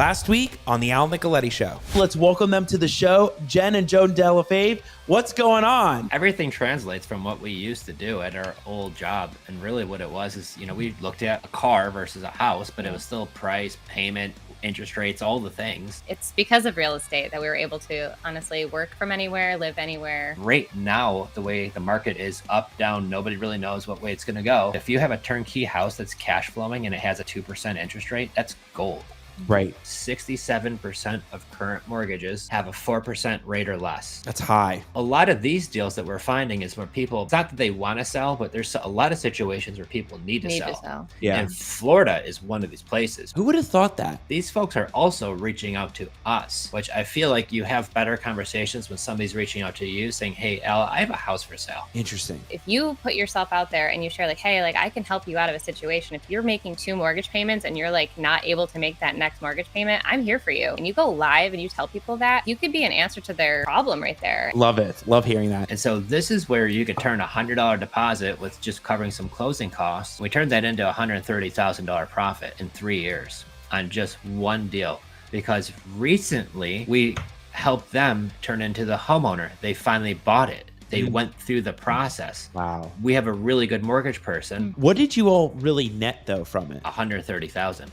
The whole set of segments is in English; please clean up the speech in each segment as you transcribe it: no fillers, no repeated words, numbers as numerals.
Last week on the Al Nicoletti Show. Let's welcome them to the show. Jen and Joe Delafave, what's going on? Everything translates from what we used to do at our old job. And really what it was is, we looked at a car versus a house, but it was still price, payment, interest rates, all the things. It's because of real estate that we were able to honestly work from anywhere, live anywhere. Right now, the way the market is up, down, nobody really knows what way it's going to go. If you have a turnkey house that's cash flowing and it has a 2% interest rate, that's gold. Right. 67% of current mortgages have a 4% rate or less. That's high. A lot of these deals that we're finding is where people, it's not that they want to sell, but there's a lot of situations where people need to sell. Yeah. And Florida is one of these places. Who would have thought that? These folks are also reaching out to us, which I feel like you have better conversations when somebody's reaching out to you saying, hey, Al, I have a house for sale. Interesting. If you put yourself out there and you share hey, I can help you out of a situation. If you're making 2 mortgage payments and you're not able to make that next mortgage payment, I'm here for you. And you go live and you tell people that, you could be an answer to their problem right there. Love it. Love hearing that. And so this is where you could turn a $100 deposit with just covering some closing costs. We turned that into a $130,000 profit in 3 years on just one deal, because recently we helped them turn into the homeowner. They finally bought it. They went through the process. Wow. We have a really good mortgage person. What did you all really net though from it? $130,000.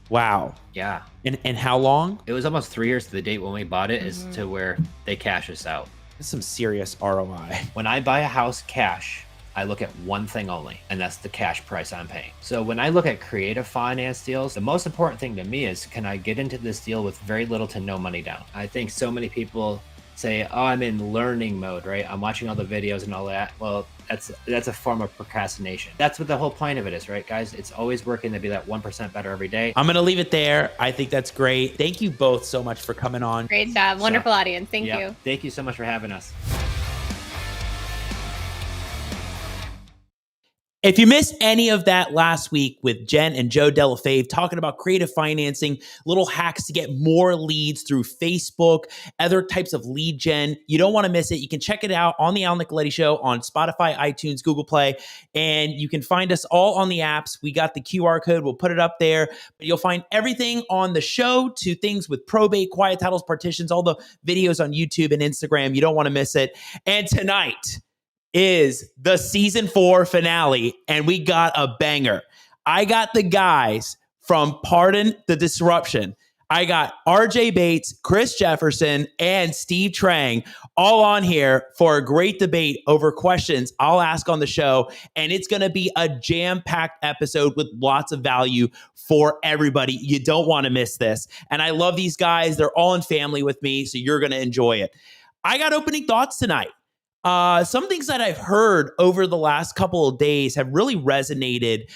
Wow. Yeah. And how long? It was almost 3 years to the date when we bought it is to where they cash us out. That's some serious ROI. When I buy a house cash, I look at one thing only, and that's the cash price I'm paying. So when I look at creative finance deals, the most important thing to me is, can I get into this deal with very little to no money down? I think so many people say, oh, I'm in learning mode, right? I'm watching all the videos and all that. Well, that's a form of procrastination. That's what the whole point of it is, right, guys? It's always working to be that 1% better every day. I'm going to leave it there. I think that's great. Thank you both so much for coming on. Great job. Wonderful audience. Thank you. Thank you so much for having us. If you missed any of that last week with Jen and Joe Delafave talking about creative financing, little hacks to get more leads through Facebook, other types of lead gen, you don't want to miss it. You can check it out on the Al Nicoletti Show on Spotify, iTunes, Google Play, and you can find us all on the apps. We got the QR code. We'll put it up there, but you'll find everything on the show to things with probate, quiet titles, partitions, all the videos on YouTube and Instagram. You don't want to miss it. And tonight is the season 4 finale, and we got a banger. I got the guys from Pardon the Disruption. I got RJ Bates, Chris Jefferson, and Steve Trang all on here for a great debate over questions I'll ask on the show, and it's going to be a jam-packed episode with lots of value for everybody. You don't want to miss this, and I love these guys. They're all in family with me, so you're going to enjoy it. I got opening thoughts tonight. Some things that I've heard over the last couple of days have really resonated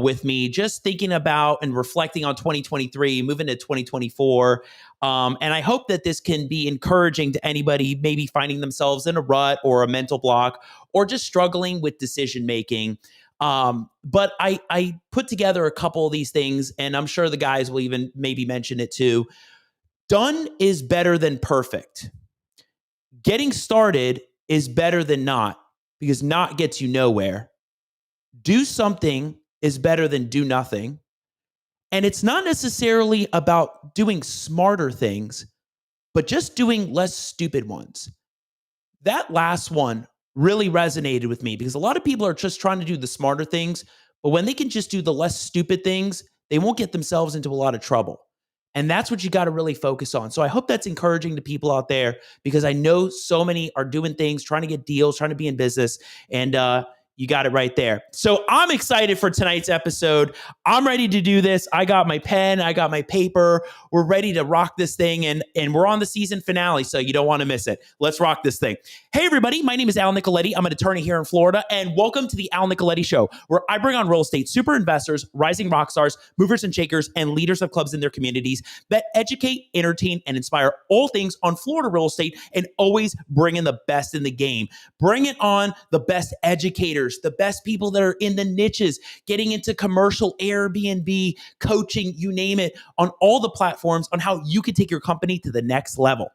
with me, just thinking about and reflecting on 2023, moving to 2024. And I hope that this can be encouraging to anybody maybe finding themselves in a rut or a mental block or just struggling with decision making. But I put together a couple of these things, and I'm sure the guys will even maybe mention it too. Done is better than perfect. Getting started is better than not, because not gets you nowhere. Do something is better than do nothing. And it's not necessarily about doing smarter things, but just doing less stupid ones. That last one really resonated with me, because a lot of people are just trying to do the smarter things, but when they can just do the less stupid things, they won't get themselves into a lot of trouble. And that's what you got to really focus on. So I hope that's encouraging to people out there, because I know so many are doing things, trying to get deals, trying to be in business, and you got it right there. So I'm excited for tonight's episode. I'm ready to do this. I got my pen. I got my paper. We're ready to rock this thing. And we're on the season finale, so you don't want to miss it. Let's rock this thing. Hey, everybody. My name is Al Nicoletti. I'm an attorney here in Florida. And welcome to the Al Nicoletti Show, where I bring on real estate super investors, rising rock stars, movers and shakers, and leaders of clubs in their communities that educate, entertain, and inspire all things on Florida real estate, and always bring in the best in the game. Bring it on the best educators, the best people that are in the niches, getting into commercial Airbnb, coaching, you name it, on all the platforms on how you can take your company to the next level.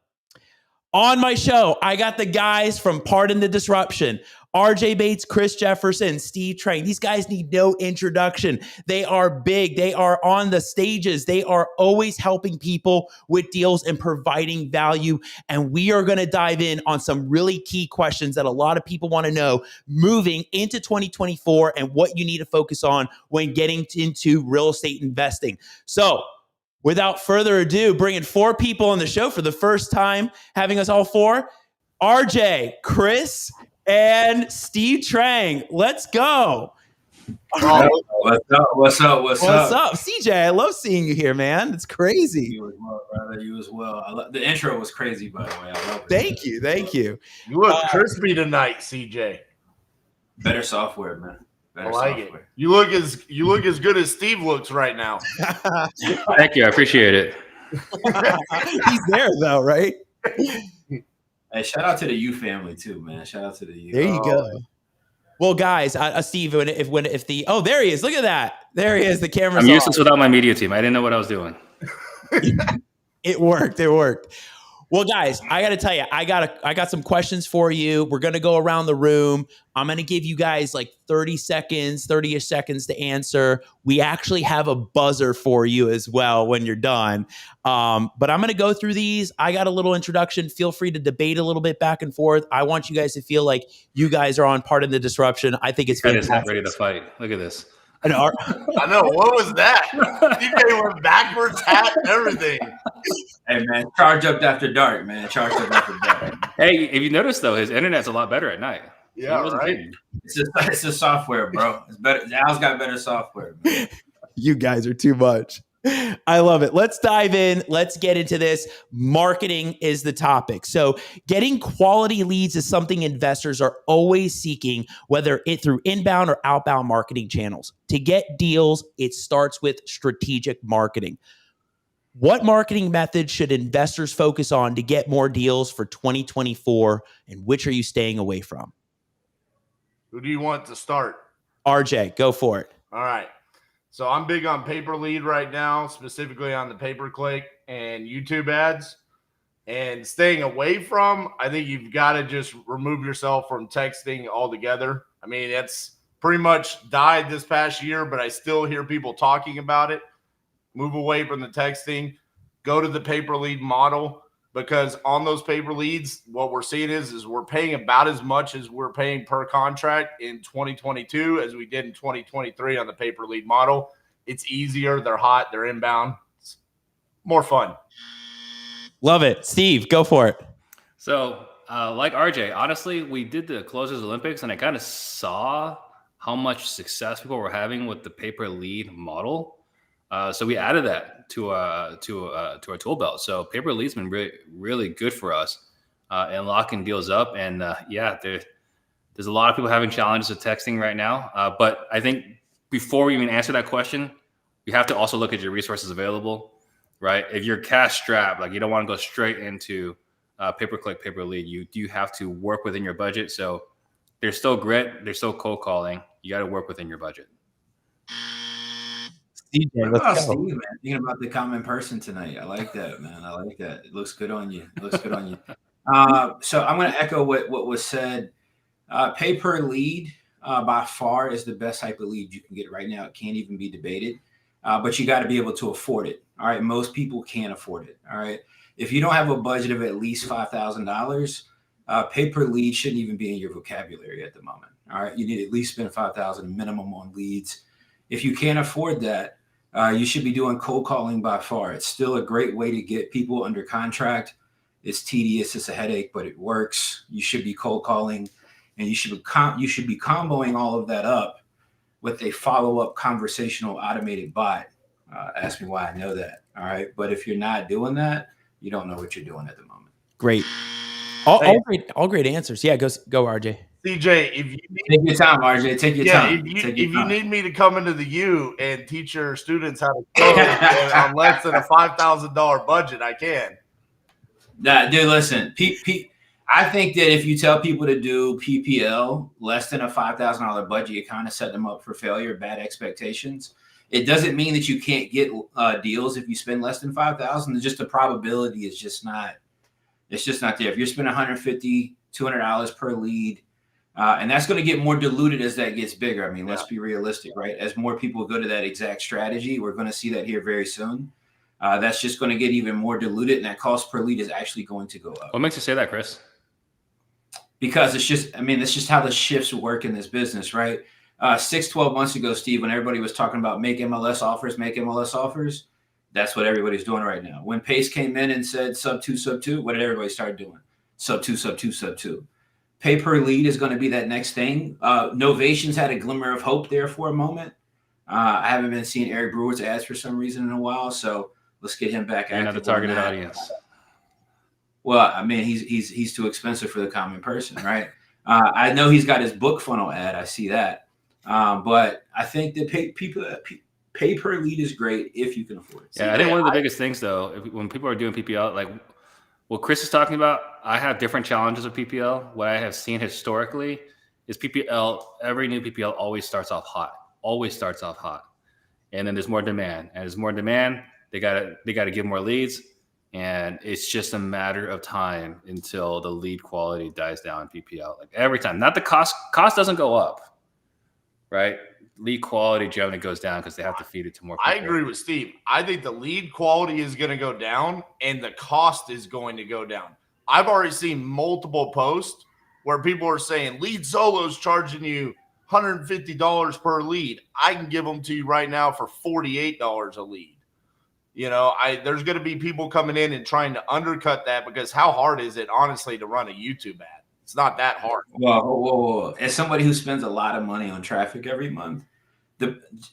On my show, I got the guys from Pardon the Disruption, RJ Bates, Chris Jefferson, Steve Trang. These guys need no introduction. They are big. They are on the stages. They are always helping people with deals and providing value. And we are going to dive in on some really key questions that a lot of people want to know moving into 2024 and what you need to focus on when getting into real estate investing. So without further ado, bringing 4 people on the show for the first time, having us all 4, RJ, Chris, and Steve Trang. Let's go. Oh, what's up? What's up? CJ, I love seeing you here, man. It's crazy. You as well, brother. You as well. The intro was crazy, by the way. I love it. Thank you. You look crispy tonight, CJ. Better software, man. I like it. You look as good as Steve looks right now. Thank you. I appreciate it. He's there though, right? Hey, shout out to the U family too, man. Shout out to the U. There you go. Well, guys, Steve, if the there he is. Look at that. There he is. The camera's I'm useless without my media team. I didn't know what I was doing. It worked. Well, guys, I got to tell you, I got some questions for you. We're going to go around the room. I'm going to give you guys like 30-ish seconds to answer. We actually have a buzzer for you as well when you're done. But I'm going to go through these. I got a little introduction. Feel free to debate a little bit back and forth. I want you guys to feel like you guys are on part of the disruption. I think it's fantastic. Not ready to fight. Look at this. I know. What was that? DJ went backwards, hat, and everything. Hey, man, charge up after dark, man. Charge up after dark. Hey, if you notice though, his internet's a lot better at night. Yeah, right. It's the software, bro. It's better. Al's got better software, man. You guys are too much. I love it. Let's dive in. Let's get into this. Marketing is the topic. So getting quality leads is something investors are always seeking, whether it through inbound or outbound marketing channels. To get deals, it starts with strategic marketing. What marketing methods should investors focus on to get more deals for 2024, and which are you staying away from? Who do you want to start? RJ, go for it. All right. So I'm big on pay-per lead right now, specifically on the pay-per-click and YouTube ads. And staying away from, I think you've got to just remove yourself from texting altogether. I mean, it's pretty much died this past year, but I still hear people talking about it. Move away from the texting. Go to the pay-per-lead model, because on those paper leads, what we're seeing is we're paying about as much as we're paying per contract in 2022 as we did in 2023 on the paper lead model. It's easier. They're hot. They're inbound. It's more fun. Love it. Steve, go for it. So, like RJ, honestly, we did the Closers Olympics, and I kind of saw how much success people were having with the pay per lead model. So we added that to our tool belt. So paper lead's been really, really good for us in locking deals up. And there's a lot of people having challenges with texting right now. But I think before we even answer that question, you have to also look at your resources available, right? If you're cash strapped, like you don't want to go straight into pay-per-click, pay-per-lead, you do have to work within your budget. So there's still grit, there's still cold calling. You got to work within your budget. DJ, let's go. Steve, man, thinking about the common person tonight. I like that, man. I like that. It looks good on you. So I'm going to echo what was said. Pay per lead by far is the best type of lead you can get right now. It can't even be debated, but you got to be able to afford it. All right. Most people can't afford it. All right. If you don't have a budget of at least $5,000, pay per lead shouldn't even be in your vocabulary at the moment. All right. You need to at least spend $5,000 minimum on leads. If you can't afford that, you should be doing cold calling by far. It's still a great way to get people under contract. It's tedious, it's a headache, but it works. You should be cold calling, and you should be comboing all of that up with a follow-up conversational automated bot. Ask me why I know that. All right, but if you're not doing that, you don't know what you're doing at the moment. Great, all great answers. Yeah, go RJ. CJ, if you take your time, RJ. Take your time. If you need me to come into the U and teach your students how to code on less than a $5,000 budget, I can. Nah, dude, listen. I think that if you tell people to do PPL less than a $5,000 budget, you kind of set them up for failure, bad expectations. It doesn't mean that you can't get deals if you spend less than $5,000. It's just the probability is just not. It's just not there. If you're spending $150, $200 per lead, And that's going to get more diluted as that gets bigger. I mean, let's be realistic, right? As more people go to that exact strategy, we're going to see that here very soon. That's just going to get even more diluted, and that cost per lead is actually going to go up. What makes you say that, Chris? Because it's just how the shifts work in this business, right? 12 months ago, Steve, when everybody was talking about make MLS offers, that's what everybody's doing right now. When Pace came in and said sub two, what did everybody start doing? Sub two. Pay per lead is going to be that next thing. Novations had a glimmer of hope there for a moment. I haven't been seeing Eric Brewer's ads for some reason in a while, so let's get him back. You're not the targeted audience. Well, I mean, he's too expensive for the common person, right? I know he's got his book funnel ad. I see that, but I think that pay per lead is great if you can afford it. Yeah, I think one of the biggest things though, when people are doing PPL, like what Chris is talking about, I have different challenges with PPL. What I have seen historically is PPL. Every new PPL always starts off hot. And then there's more demand. And there's more demand, they gotta give more leads. And it's just a matter of time until the lead quality dies down in PPL. Like every time. Not the cost doesn't go up, right? Lead quality generally goes down because they have to feed it to more people. I agree with Steve. I think the lead quality is going to go down and the cost is going to go down. I've already seen multiple posts where people are saying Lead Solo's charging you $150 per lead. I can give them to you right now for $48 a lead. You know, there's going to be people coming in and trying to undercut that because how hard is it, honestly, to run a YouTube ad? It's not that hard. Well, as somebody who spends a lot of money on traffic every month,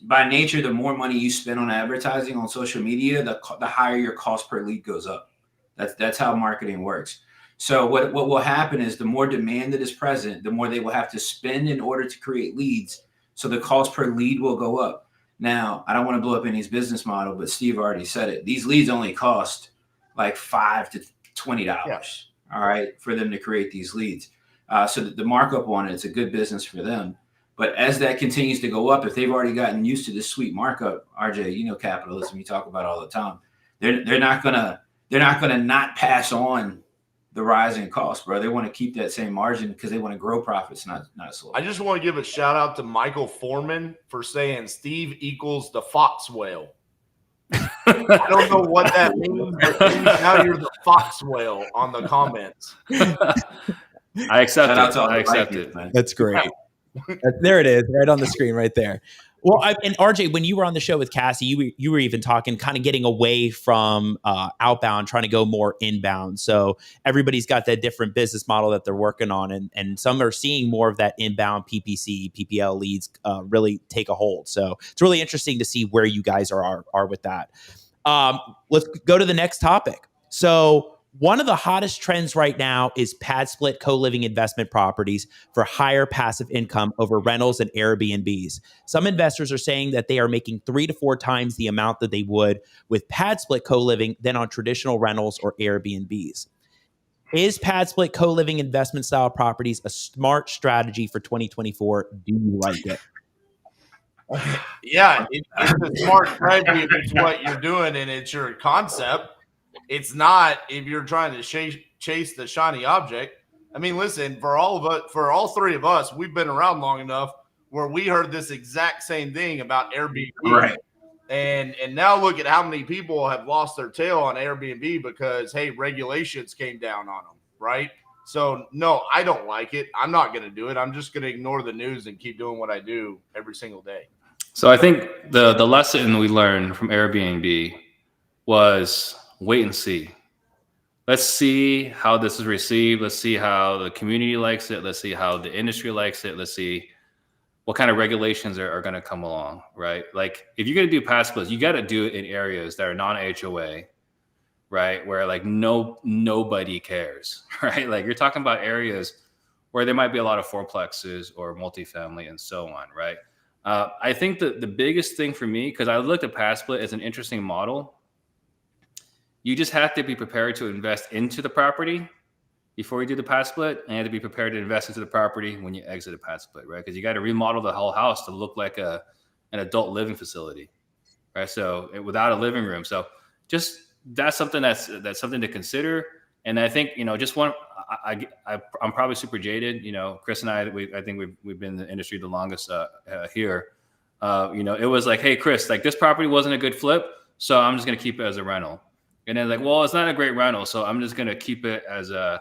by nature, the more money you spend on advertising on social media, the higher your cost per lead goes up. That's how marketing works. So what will happen is the more demand that is present, the more they will have to spend in order to create leads. So the cost per lead will go up. Now, I don't want to blow up anybody's business model, but Steve already said it. These leads only cost like $5 to $20, all right, for them to create these leads. So the markup on it's a good business for them. But as that continues to go up, if they've already gotten used to this sweet markup, RJ, you know capitalism, you talk about all the time. They're not gonna not pass on the rising cost, bro. They want to keep that same margin because they want to grow profits, not slow. I just want to give a shout out to Michael Foreman for saying Steve equals the fox whale. I don't know what that means, but now you're the fox whale on the comments. I accept it. Man. That's great. There it is, right on the screen, right there. Well, and RJ, when you were on the show with Cassie, you were even talking, kind of getting away from outbound, trying to go more inbound. So everybody's got that different business model that they're working on, and some are seeing more of that inbound PPC, PPL leads really take a hold. So it's really interesting to see where you guys are with that. Let's go to the next topic. So one of the hottest trends right now is pad split co-living investment properties for higher passive income over rentals and Airbnbs. Some investors are saying that they are making 3 to 4 times the amount that they would with pad split co-living than on traditional rentals or Airbnbs. Is pad split co-living investment style properties a smart strategy for 2024? Do you like it? Yeah, it's a smart strategy if it's what you're doing and it's your concept. It's not if you're trying to chase the shiny object. I mean, listen, for all three of us, we've been around long enough where we heard this exact same thing about Airbnb. Right. And now look at how many people have lost their tail on Airbnb because, hey, regulations came down on them, right? So, no, I don't like it. I'm not going to do it. I'm just going to ignore the news and keep doing what I do every single day. So I think the lesson we learned from Airbnb was wait and see. Let's see how this is received. Let's see how the community likes it. Let's see how the industry likes it. Let's see what kind of regulations are going to come along, right? Like if you're going to do pad splits, you got to do it in areas that are non-HOA, right? Where like nobody cares, right? Like you're talking about areas where there might be a lot of fourplexes or multifamily and so on, right? I think that the biggest thing for me, because I looked at pad split as an interesting model, you just have to be prepared to invest into the property before you do the pad split, and you have to be prepared to invest into the property when you exit a pad split, right? Because you got to remodel the whole house to look like an adult living facility, right? So without a living room. So just that's something that's something to consider. And I think, just I'm probably super jaded. You know, Chris and I think we've been in the industry the longest here. You know, it was like, hey, Chris, like this property wasn't a good flip, so I'm just gonna keep it as a rental. And then like, well, it's not a great rental, so I'm just gonna keep it as a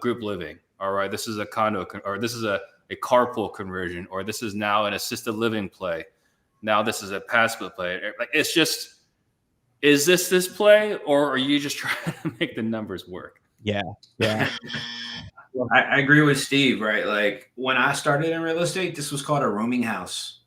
group living. All right, this is a condo, or this is a carpool conversion, or this is now an assisted living play. Now this is a pad split play. Like it's just, is this play, or are you just trying to make the numbers work? Yeah. I agree with Steve, right? Like when I started in real estate, this was called a rooming house.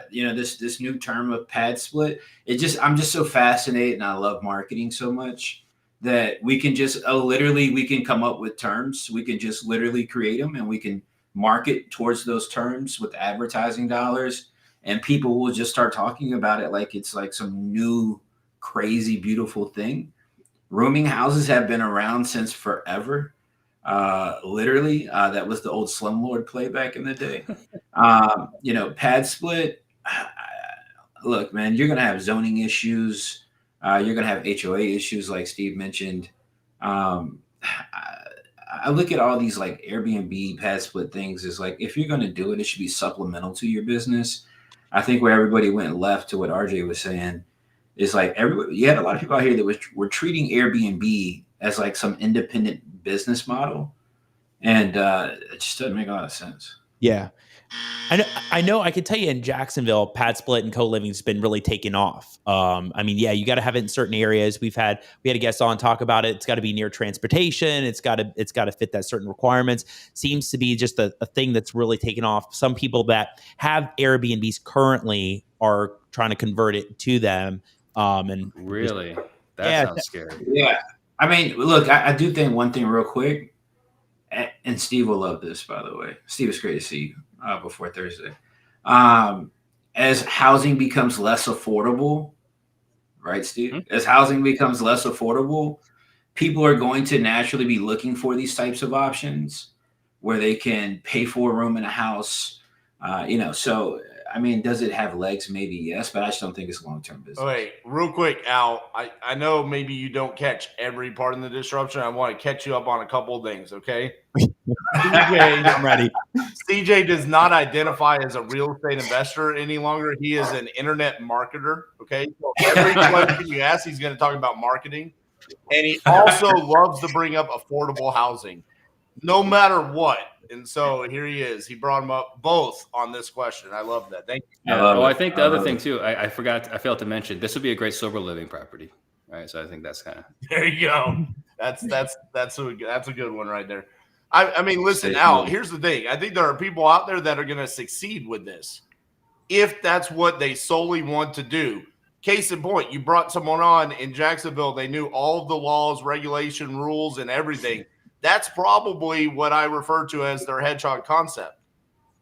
You know, this new term of pad split. I'm just so fascinated, and I love marketing so much that we can just literally we can come up with terms. We can just literally create them, and we can market towards those terms with advertising dollars, and people will just start talking about it like it's like some new, crazy, beautiful thing. Rooming houses have been around since forever. Literally, that was the old slumlord play back in the day. You know, pad split. Look, man, you're gonna have zoning issues. You're gonna have HOA issues, like Steve mentioned. I look at all these like Airbnb pad split things as like, if you're gonna do it, it should be supplemental to your business. I think where everybody went left to what RJ was saying is like everybody. You had a lot of people out here that were treating Airbnb as like some independent business model, and it just doesn't make a lot of sense. Yeah. I know I could tell you in Jacksonville, pad split and co-living has been really taking off. I mean, yeah, you got to have it in certain areas. We had a guest on talk about it. It's got to be near transportation. It's got to fit that certain requirements. Seems to be just a thing that's really taken off. Some people that have Airbnbs currently are trying to convert it to them. And really, that sounds scary. Yeah. I mean, look, I do think one thing real quick, and Steve will love this, by the way. Steve, it's great to see you before Thursday. As housing becomes less affordable, right, Steve? Mm-hmm. As housing becomes less affordable, people are going to naturally be looking for these types of options where they can pay for a room in a house. You know, so I mean, does it have legs? Maybe yes, but I just don't think it's long-term business. Oh, wait, real quick, Al. I know maybe you don't catch every part in the disruption. I want to catch you up on a couple of things, okay? CJ, I'm ready. CJ does not identify as a real estate investor any longer. He is an internet marketer, okay? So every question you ask, he's going to talk about marketing. And he also loves to bring up affordable housing, no matter what. And so here he is. He brought them up both on this question. I love that. Thank you. Yeah. Well, I think the other thing too, I failed to mention, this would be a great sober living property, right? So I think that's kind of. There you go. That's a good one right there. I mean, listen, Al, here's the thing. I think there are people out there that are going to succeed with this if that's what they solely want to do. Case in point, you brought someone on in Jacksonville. They knew all of the laws, regulation, rules, and everything. That's probably what I refer to as their hedgehog concept.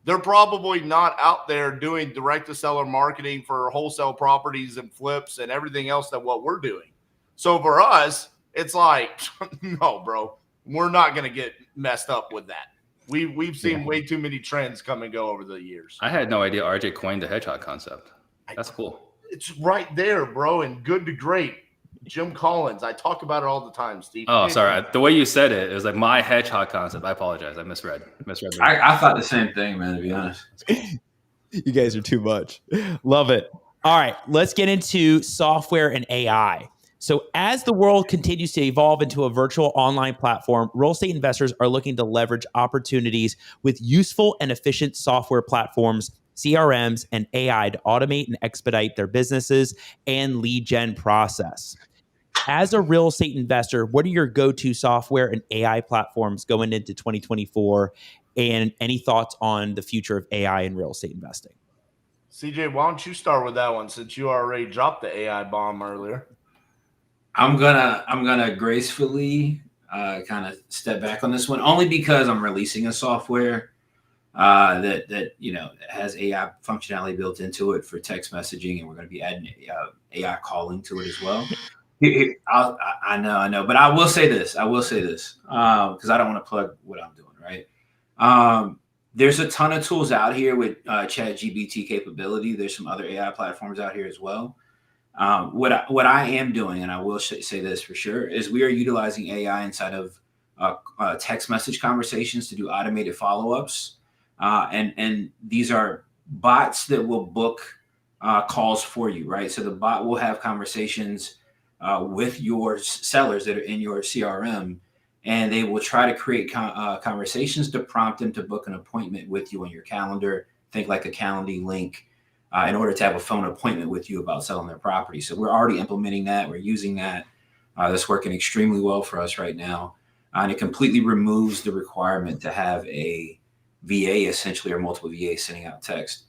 They're probably not out there doing direct-to-seller marketing for wholesale properties and flips and everything else that what we're doing. So for us, it's like, no, bro, we're not going to get messed up with that. We've seen way too many trends come and go over the years. I had no idea RJ coined the hedgehog concept. That's cool. It's right there, bro, and good to great. Jim Collins. I talk about it all the time, Steve. Oh, sorry. The way you said it was like my hedgehog concept. I apologize. I misread. I thought the same thing, man, to be honest. You guys are too much. Love it. All right, let's get into software and AI. So as the world continues to evolve into a virtual online platform, real estate investors are looking to leverage opportunities with useful and efficient software platforms, CRMs, and AI to automate and expedite their businesses and lead gen process. As a real estate investor, what are your go-to software and AI platforms going into 2024? And any thoughts on the future of AI in real estate investing? CJ, why don't you start with that one since you already dropped the AI bomb earlier? I'm gonna gracefully kind of step back on this one, only because I'm releasing a software that you know has AI functionality built into it for text messaging, and we're going to be adding AI calling to it as well. I know, but I will say this because I don't want to plug what I'm doing, right? There's a ton of tools out here with ChatGPT capability. There's some other AI platforms out here as well. What I am doing, and I will say this for sure, is we are utilizing AI inside of text message conversations to do automated follow-ups. And these are bots that will book calls for you, right? So the bot will have conversations with your sellers that are in your CRM, and they will try to create conversations to prompt them to book an appointment with you on your calendar. Think like a Calendly link in order to have a phone appointment with you about selling their property. So we're already implementing that. We're using that. That's working extremely well for us right now. And it completely removes the requirement to have a VA essentially or multiple VAs sending out text.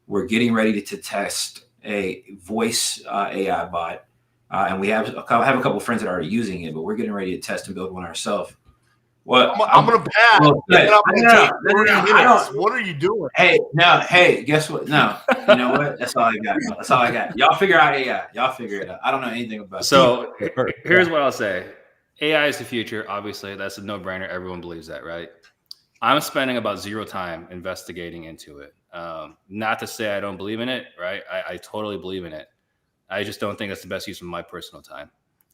We're getting ready to test a voice AI bot. And we have a couple of friends that are already using it, but we're getting ready to test and build one ourselves. Well, I'm going to pass. Well, What are you doing? Hey, guess what? No, you know what? That's all I got. Y'all figure out AI. Y'all figure it out. I don't know anything about it. So here's what I'll say. AI is the future. Obviously, that's a no-brainer. Everyone believes that, right? I'm spending about zero time investigating into it. Not to say I don't believe in it, right? I totally believe in it. I just don't think that's the best use of my personal time.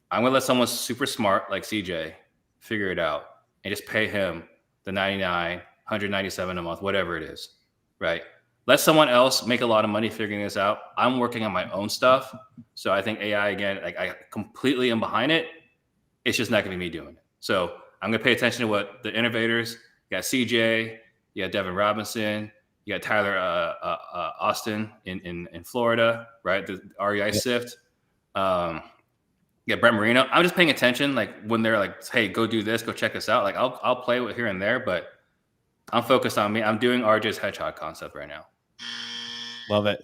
I'm going to let someone super smart like CJ figure it out and just pay him the $99, $197 a month, whatever it is, right? Let someone else make a lot of money figuring this out. I'm working on my own stuff. So I think AI, again, like I completely am behind it. It's just not going to be me doing it. So I'm going to pay attention to what the innovators, you got CJ, you got Devin Robinson, you got Tyler Austin in Florida, right? The REI Sift. Yeah, Brett Marino. I'm just paying attention, like when they're like, "Hey, go do this, go check this out." Like I'll play with here and there, but I'm focused on me. I'm doing RJ's hedgehog concept right now. Love it.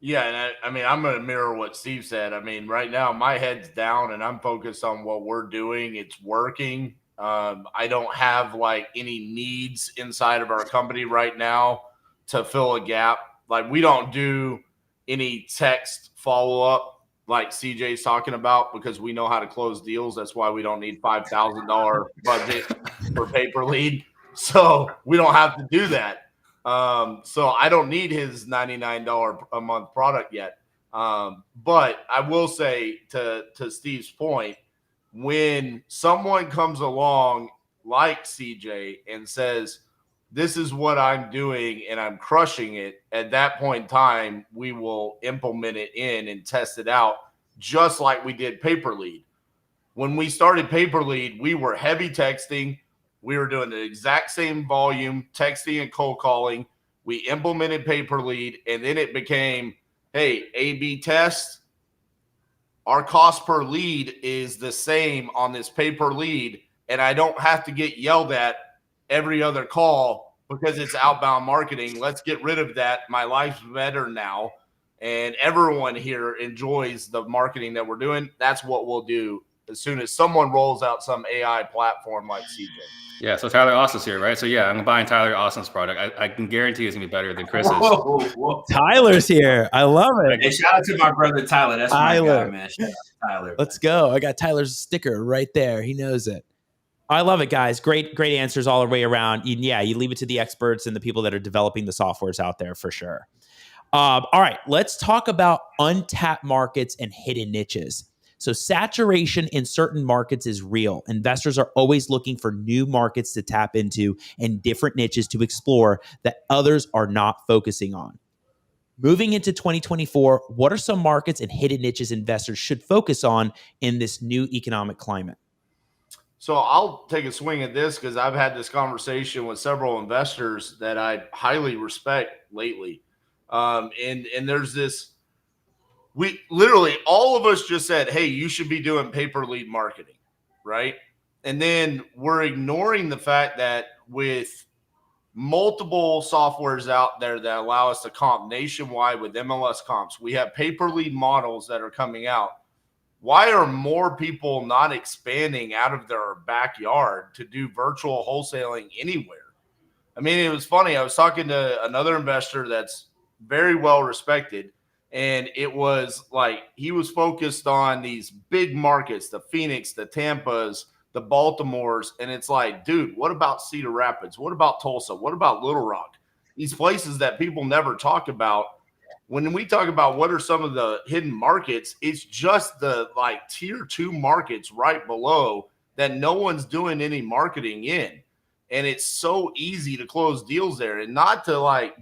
Yeah, and I mean, I'm going to mirror what Steve said. I mean, right now my head's down and I'm focused on what we're doing. It's working. I don't have like any needs inside of our company right now to fill a gap. Like we don't do any text follow-up like CJ's talking about because we know how to close deals. That's why we don't need $5,000 budget for paper lead. So we don't have to do that. So I don't need his $99 a month product yet. But I will say to Steve's point, when someone comes along like CJ and says, this is what I'm doing and I'm crushing it, at that point in time, we will implement it in and test it out just like we did paper lead. When we started paper lead, we were heavy texting. We were doing the exact same volume, texting and cold calling. We implemented paper lead, and then it became, hey, A/B test. Our cost per lead is the same on this paper lead, and I don't have to get yelled at every other call because it's outbound marketing. Let's get rid of that. My life's better now, and everyone here enjoys the marketing that we're doing. That's what we'll do as soon as someone rolls out some AI platform like CJ. Yeah, so Tyler Austin's here, right? So yeah, I'm buying Tyler Austin's product. I can guarantee it's gonna be better than Chris's. Whoa. Tyler's here. I love it. Hey, shout out to my brother Tyler. That's my guy, man. Shout out to Tyler. Let's go. I got Tyler's sticker right there. He knows it. I love it, guys. Great answers all the way around. Yeah, you leave it to the experts and the people that are developing the softwares out there for sure. All right, let's talk about untapped markets and hidden niches. So saturation in certain markets is real. Investors are always looking for new markets to tap into and different niches to explore that others are not focusing on. Moving into 2024, what are some markets and hidden niches investors should focus on in this new economic climate? So I'll take a swing at this because I've had this conversation with several investors that I highly respect lately. And there's this, we literally, all of us just said, hey, you should be doing pay-per lead marketing, right? And then we're ignoring the fact that with multiple softwares out there that allow us to comp nationwide with MLS comps, we have pay-per lead models that are coming out. Why are more people not expanding out of their backyard to do virtual wholesaling anywhere? I mean, it was funny. I was talking to another investor that's very well respected, and it was like he was focused on these big markets, the Phoenix, the Tampas, the Baltimores, and it's like, dude, what about Cedar Rapids? What about Tulsa? What about Little Rock? These places that people never talk about. When we talk about what are some of the hidden markets, it's just the like tier 2 markets right below that no one's doing any marketing in. And it's so easy to close deals there. And not to like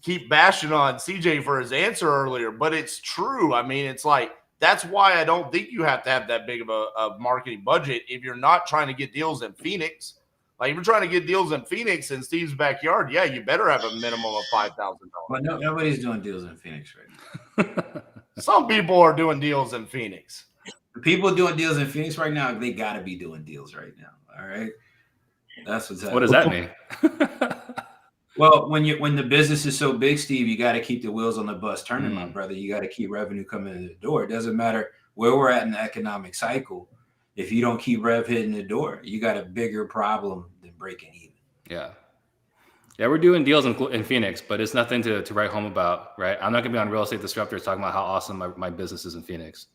keep bashing on CJ for his answer earlier, but it's true. I mean, it's like, that's why I don't think you have to have that big of a marketing budget if you're not trying to get deals in Phoenix. Like, if you're trying to get deals in Phoenix in Steve's backyard, yeah, you better have a minimum of $5,000. But nobody's doing deals in Phoenix right now. Some people are doing deals in Phoenix. The people doing deals in Phoenix right now, they got to be doing deals right now. All right, that's what's happening. What does that mean? Well, when the business is so big, Steve, you got to keep the wheels on the bus turning, my brother. You got to keep revenue coming in the door. It doesn't matter where we're at in the economic cycle. If you don't keep rev hitting the door, you got a bigger problem than breaking even. Yeah. Yeah, we're doing deals in Phoenix, but it's nothing to write home about, right? I'm not going to be on Real Estate Disruptors talking about how awesome my business is in Phoenix,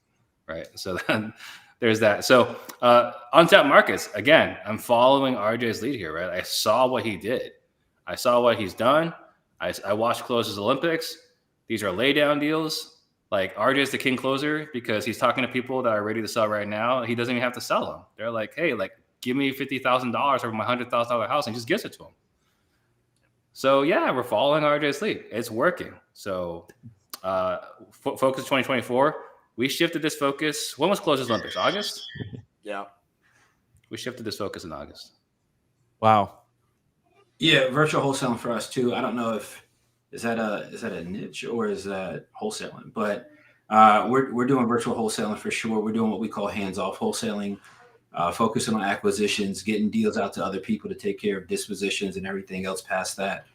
right? So then there's that. So untapped markets, again, I'm following RJ's lead here, right? I saw what he did. I saw what he's done. I watched Closes Olympics. These are lay down deals. Like, RJ's the king closer because he's talking to people that are ready to sell right now. He doesn't even have to sell them. They're like, hey, like, give me $50,000 over my $100,000 house, and just gives it to them. So yeah, we're following RJ's lead. It's working. So Focus 2024, we shifted this focus. When was Closes Olympics? August? Yeah. We shifted this focus in August. Wow. Yeah, virtual wholesaling for us too. I don't know if is that a niche or is that wholesaling, but we're doing virtual wholesaling for sure. We're doing what we call hands-off wholesaling, focusing on acquisitions, getting deals out to other people to take care of dispositions and everything else past that,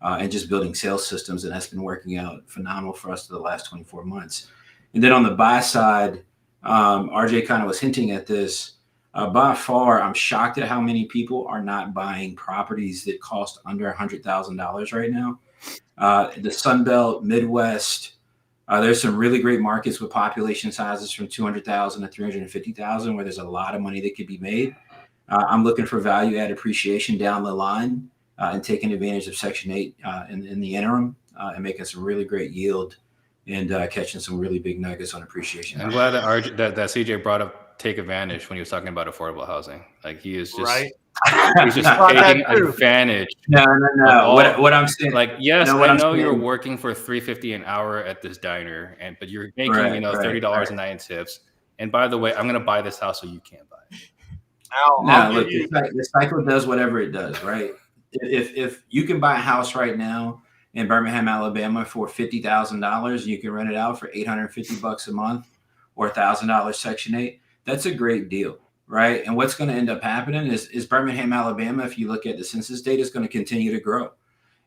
and just building sales systems. And that's been working out phenomenal for us for the last 24 months. And then on the buy side, RJ kind of was hinting at this. By far, I'm shocked at how many people are not buying properties that cost under $100,000 right now. The Sun Belt, Midwest, there's some really great markets with population sizes from 200,000 to 350,000 where there's a lot of money that could be made. I'm looking for value add appreciation down the line and taking advantage of Section 8 in the interim and making some really great yield and catching some really big nuggets on appreciation. I'm glad that CJ brought up take advantage when he was talking about affordable housing. Like, he is just right. He's just taking advantage. No. What I'm saying, like, yes, I know you're working for $3.50 an hour at this diner, but you're making $30 a night in tips. And by the way, I'm going to buy this house so you can't buy it. Look, the cycle does whatever it does, right? If you can buy a house right now in Birmingham, Alabama for $50,000, you can rent it out for $850 a month or $1,000 Section 8. That's a great deal, right? And what's going to end up happening is Birmingham, Alabama, if you look at the census data, is going to continue to grow.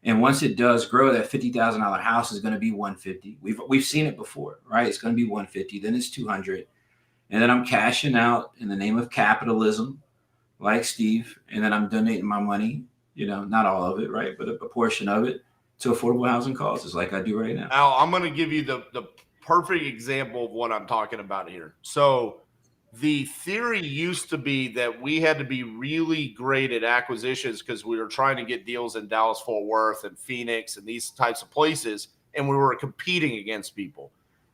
And once it does grow, that $50,000 house is going to be $150. We've seen it before, right? It's going to be $150, then it's $200. And then I'm cashing out in the name of capitalism, like Steve, and then I'm donating my money, not all of it, right? But a portion of it to affordable housing causes like I do right now. Al, I'm going to give you the perfect example of what I'm talking about here. So the theory used to be that we had to be really great at acquisitions because we were trying to get deals in Dallas, Fort Worth, and Phoenix and these types of places, and we were competing against people.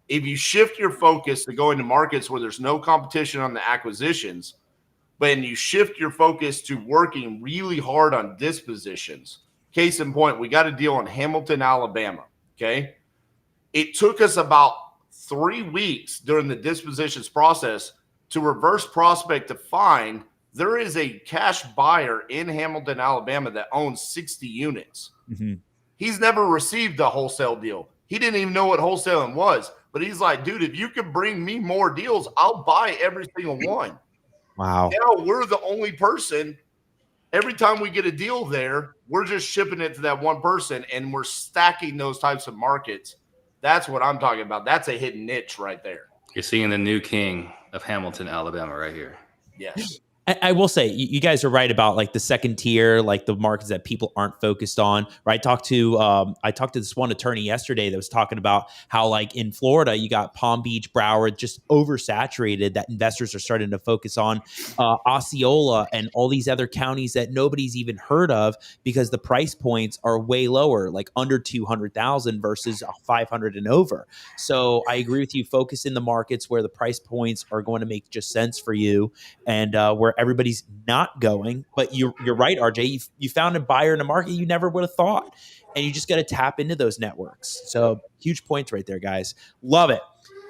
If you shift your focus to go into markets where there's no competition on the acquisitions, but you shift your focus to working really hard on dispositions. Case in point, we got a deal in Hamilton, Alabama, okay? It took us about 3 weeks during the dispositions process to reverse prospect to find there is a cash buyer in Hamilton, Alabama that owns 60 units. Mm-hmm. He's never received a wholesale deal. He didn't even know what wholesaling was, but he's like, dude, if you could bring me more deals, I'll buy every single one. Wow. Now we're the only person. Every time we get a deal there, we're just shipping it to that one person, and we're stacking those types of markets. That's what I'm talking about. That's a hidden niche right there. You're seeing the new king of Hamilton, Alabama right here. Yes. I will say you guys are right about like the second tier, like the markets that people aren't focused on. Right? I talked to this one attorney yesterday that was talking about how like in Florida you got Palm Beach, Broward, just oversaturated. That investors are starting to focus on Osceola and all these other counties that nobody's even heard of because the price points are way lower, like under 200,000 versus 500 and over. So I agree with you. Focus in the markets where the price points are going to make just sense for you and where everybody's not going. But you're right, RJ. You found a buyer in a market you never would have thought, and you just got to tap into those networks. So huge points right there, guys. Love it.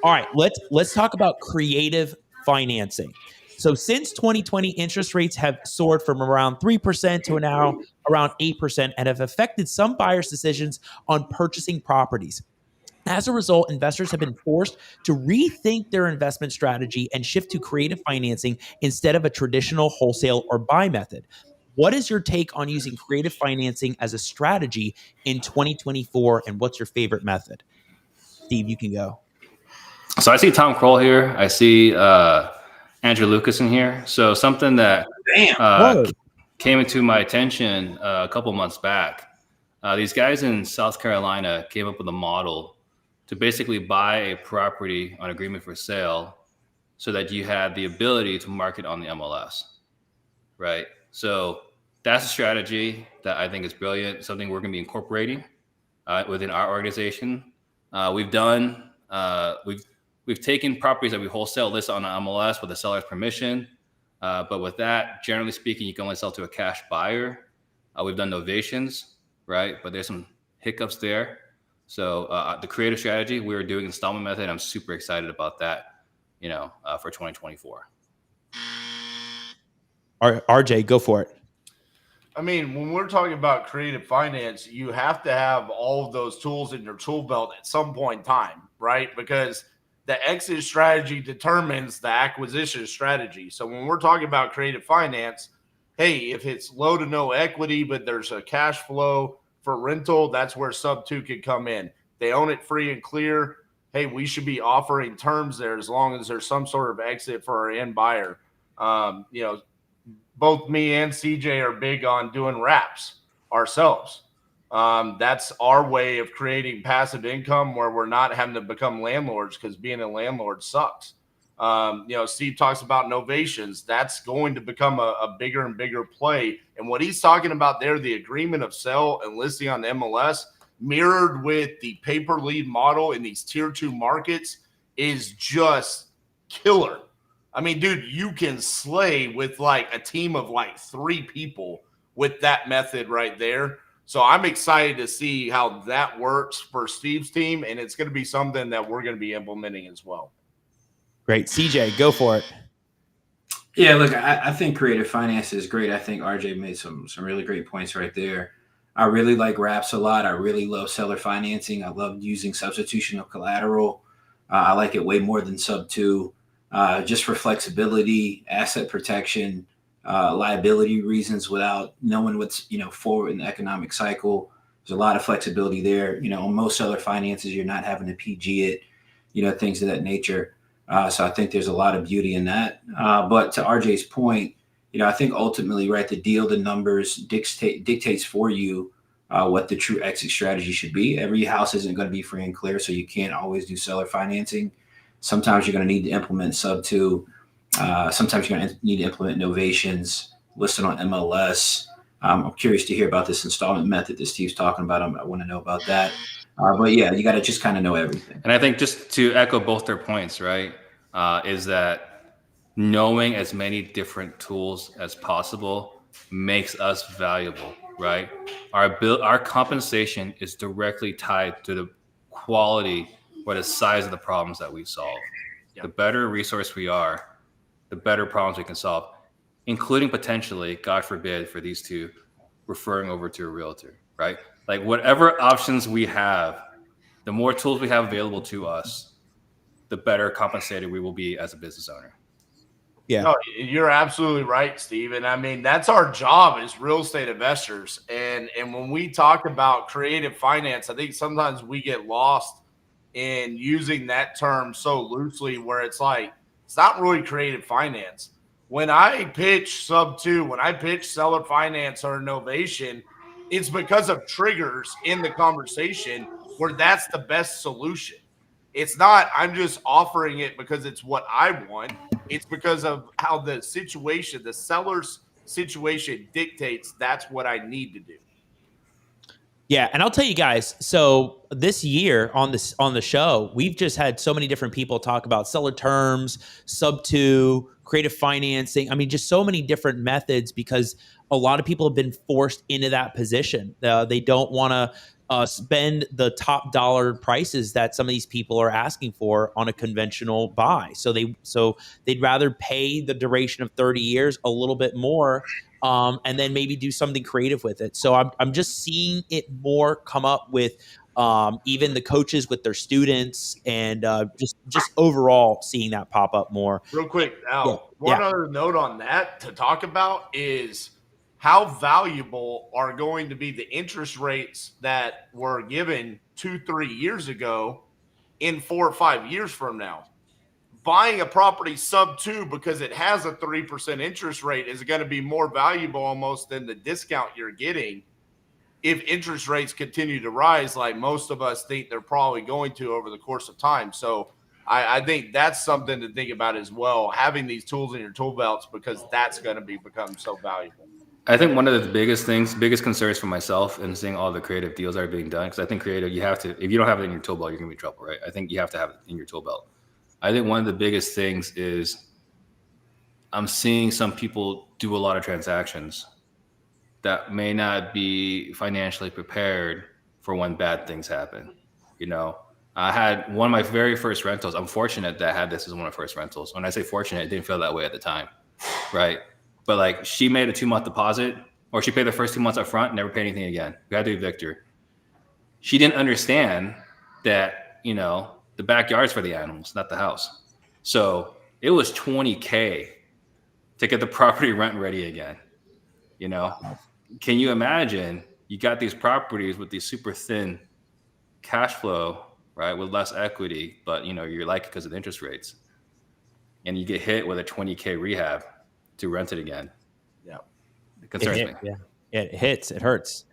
All right, let's talk about creative financing. So since 2020, interest rates have soared from around 3% to now around 8% and have affected some buyers' decisions on purchasing properties. As a result, investors have been forced to rethink their investment strategy and shift to creative financing instead of a traditional wholesale or buy method. What is your take on using creative financing as a strategy in 2024, and what's your favorite method? Steve, you can go. So I see Tom Kroll here. I see Andrew Lucas in here. So something that came into my attention a couple months back. These guys in South Carolina came up with a model to basically buy a property on agreement for sale so that you had the ability to market on the MLS, right? So that's a strategy that I think is brilliant, something we're going to be incorporating within our organization. We've taken properties that we wholesale list on MLS with the seller's permission. But with that, generally speaking, you can only sell to a cash buyer. We've done novations, right? But there's some hiccups there. So the creative strategy, we were doing installment method. I'm super excited about that, for 2024. RJ, go for it. I mean, when we're talking about creative finance, you have to have all of those tools in your tool belt at some point in time, right? Because the exit strategy determines the acquisition strategy. So when we're talking about creative finance, hey, if it's low to no equity, but there's a cash flow for rental, that's where sub 2 could come in. They own it free and clear. Hey, we should be offering terms there as long as there's some sort of exit for our end buyer. Both me and CJ are big on doing wraps ourselves. That's our way of creating passive income where we're not having to become landlords because being a landlord sucks. Steve talks about novations. That's going to become a bigger and bigger play. And what he's talking about there, the agreement of sale and listing on the MLS, mirrored with the paper lead model in these tier 2 markets, is just killer. I mean, dude, you can slay with like a team of like 3 people with that method right there. So I'm excited to see how that works for Steve's team, and it's going to be something that we're going to be implementing as well. Great. CJ, go for it. Yeah, look, I think creative finance is great. I think RJ made some really great points right there. I really like wraps a lot. I really love seller financing. I love using substitution of collateral. I like it way more than sub 2. Just for flexibility, asset protection, liability reasons without knowing what's, forward in the economic cycle. There's a lot of flexibility there. On most seller finances, you're not having to PG it, things of that nature. So I think there's a lot of beauty in that. But to RJ's point, I think ultimately, right, the deal, the numbers dictates for you what the true exit strategy should be. Every house isn't going to be free and clear, so you can't always do seller financing. Sometimes you're going to need to implement sub 2. Sometimes you're going to need to implement novations listed on MLS. I'm curious to hear about this installment method that Steve's talking about. I want to know about that. But yeah, you got to just kind of know everything. And I think just to echo both their points, right, is that knowing as many different tools as possible makes us valuable, right? Our compensation is directly tied to the quality or the size of the problems that we solve. Yep. The better resource we are, the better problems we can solve, including potentially, God forbid, for these two, referring over to a realtor, right? Like whatever options we have, the more tools we have available to us, the better compensated we will be as a business owner. Yeah. No, you're absolutely right, Steve. And I mean, that's our job as real estate investors. And when we talk about creative finance, I think sometimes we get lost in using that term so loosely where it's like, it's not really creative finance. when I pitch sub 2, when I pitch seller finance or innovation, it's because of triggers in the conversation where that's the best solution. It's not, I'm just offering it because it's what I want. It's because of how the situation, the seller's situation dictates that's what I need to do. Yeah, and I'll tell you guys, so this year on the show, we've just had so many different people talk about seller terms, sub 2, creative financing. I mean, just so many different methods because a lot of people have been forced into that position. They don't want to spend the top dollar prices that some of these people are asking for on a conventional buy. So they'd rather pay the duration of 30 years a little bit more, and then maybe do something creative with it. So I'm just seeing it more come up with even the coaches with their students, and just overall seeing that pop up more. Real quick, Al, one other note on that to talk about is how valuable are going to be the interest rates that were given 2-3 years ago in 4 or 5 years from now. Buying a property sub 2 because it has a 3% interest rate is going to be more valuable almost than the discount you're getting if interest rates continue to rise, like most of us think they're probably going to over the course of time. So I think that's something to think about as well, having these tools in your tool belts, because that's going to become so valuable. I think one of the biggest concerns for myself in seeing all the creative deals that are being done, because I think creative, you have to, if you don't have it in your tool belt, you're going to be in trouble, right? I think you have to have it in your tool belt. I think one of the biggest things is I'm seeing some people do a lot of transactions that may not be financially prepared for when bad things happen. You know, I had one of my very first rentals. I'm fortunate that I had this as one of my first rentals. When I say fortunate, it didn't feel that way at the time, right? But like, she made a 2-month deposit, or she paid the first 2 months up front, never paid anything again. We had to evict her. She didn't understand that, you know, the backyard's for the animals, not the house. So it was $20K to get the property rent ready again. You know, can you imagine? You got these properties with these super thin cash flow, right, with less equity, but you know, you're like it because of the interest rates, and you get hit with a $20K rehab to rent it again. Yeah, it concerns me. Yeah, it hits, it hurts.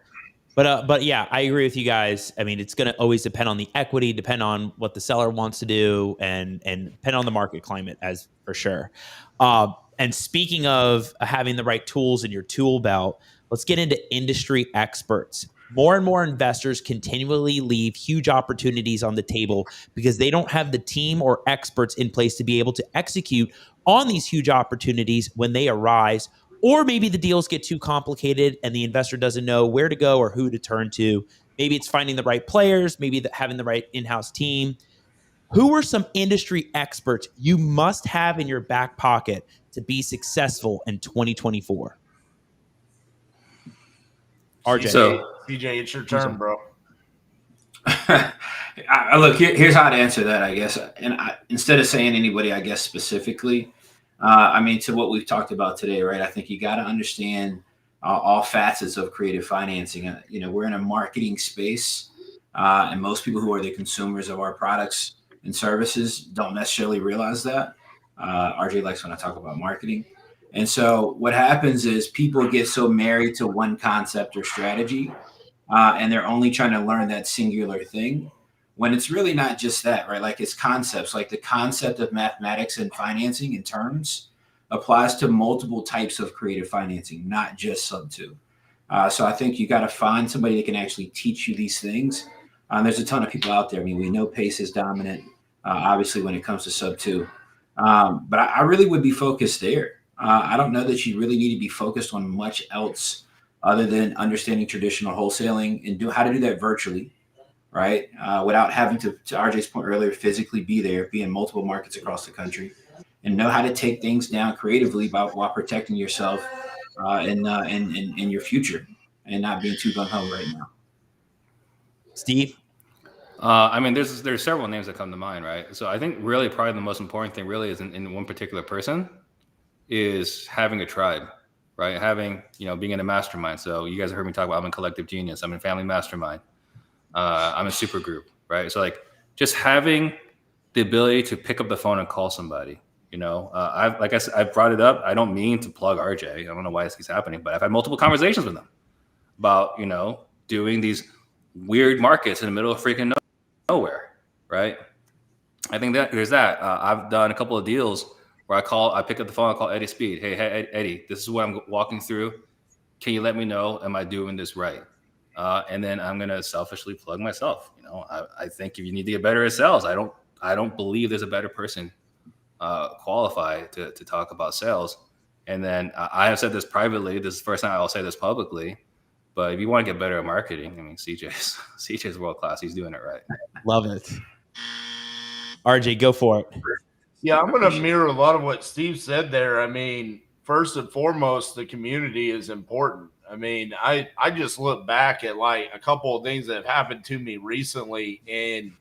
But yeah, I agree with you guys. I mean, it's going to always depend on the equity, depend on what the seller wants to do, and depend on the market climate, as for sure. And speaking of having the right tools in your tool belt, let's get into industry experts. More and more investors continually leave huge opportunities on the table because they don't have the team or experts in place to be able to execute on these huge opportunities when they arise. Or maybe the deals get too complicated and the investor doesn't know where to go or who to turn to. Maybe it's finding the right players, maybe having the right in-house team. Who are some industry experts you must have in your back pocket to be successful in 2024? RJ. So, CJ, it's your turn, bro. Look, here's how to answer that, I guess. And instead of saying anybody, I guess, specifically, I mean, to what we've talked about today, right? I think you got to understand all facets of creative financing. You know, we're in a marketing space, and most people who are the consumers of our products and services don't necessarily realize that. RJ likes when I talk about marketing. And so what happens is people get so married to one concept or strategy, and they're only trying to learn that singular thing, when it's really not just that, right? Like, it's concepts. Like, the concept of mathematics and financing in terms applies to multiple types of creative financing, not just sub 2. So I think you got to find somebody that can actually teach you these things. There's a ton of people out there. I mean, we know pace is dominant, obviously, when it comes to sub 2. But I really would be focused there. I don't know that you really need to be focused on much else other than understanding traditional wholesaling and how to do that virtually, right? Without having to RJ's point earlier, physically be there, be in multiple markets across the country, and know how to take things down creatively while protecting yourself and your future, and not being too gung-ho right now. Steve? I mean, there's several names that come to mind, right? So I think really probably the most important thing really is in one particular person is having a tribe, right? Having, you know, being in a mastermind. So you guys have heard me talk about, I'm in Collective Genius, I'm in Family Mastermind, I'm a super group, right? So like just having the ability to pick up the phone and call somebody, You know, like I said, I've brought it up. I don't mean to plug RJ. I don't know why this keeps happening, but I've had multiple conversations with them about, you know, doing these weird markets in the middle of freaking nowhere, right? I think that there's that. I've done a couple of deals where I pick up the phone, I call Eddie Speed. Hey, Eddie, this is what I'm walking through. Can you let me know? Am I doing this right? And then I'm gonna selfishly plug myself. You know, I think if you need to get better at sales, I don't believe there's a better person qualified to talk about sales. And then I have said this privately. This is the first time I'll say this publicly. But if you want to get better at marketing, I mean, CJ's world class. He's doing it right. Love it. RJ, go for it. Yeah, I'm going to mirror a lot of what Steve said there. I mean, first and foremost, the community is important. I mean, I just look back at like a couple of things that have happened to me recently, and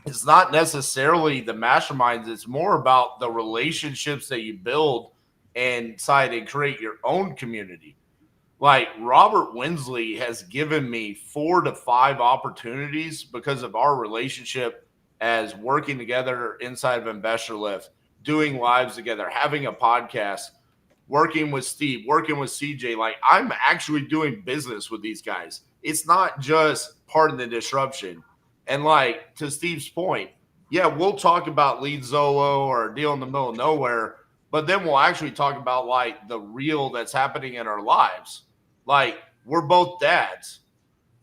it's not necessarily the masterminds. It's more about the relationships that you build inside and create your own community. Like Robert Winsley has given me 4 to 5 opportunities because of our relationship as working together inside of Investor Lift, doing lives together, having a podcast, working with Steve, working with CJ. Like I'm actually doing business with these guys. It's not just part of the disruption. And like to Steve's point, yeah, we'll talk about Lead Zolo or a deal in the middle of nowhere, but then we'll actually talk about like the real that's happening in our lives. Like we're both dads.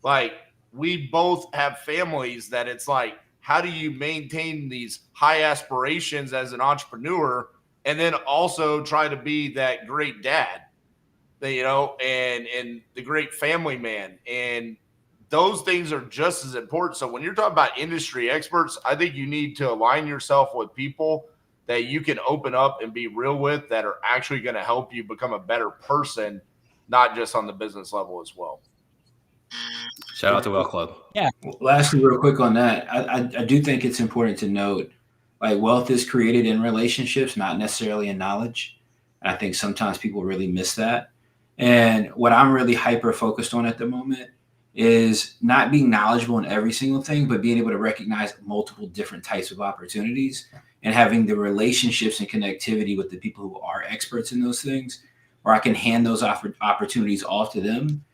Like we both have families that it's like, how do you maintain these high aspirations as an entrepreneur and then also try to be that great dad, you know, and the great family man? And those things are just as important. So when you're talking about industry experts, I think you need to align yourself with people that you can open up and be real with that are actually going to help you become a better person, not just on the business level as well. Shout out to Well Club. Yeah. Lastly, real quick on that, I do think it's important to note, like wealth is created in relationships, not necessarily in knowledge. And I think sometimes people really miss that. And what I'm really hyper focused on at the moment is not being knowledgeable in every single thing, but being able to recognize multiple different types of opportunities and having the relationships and connectivity with the people who are experts in those things, where I can hand those opportunities off to them,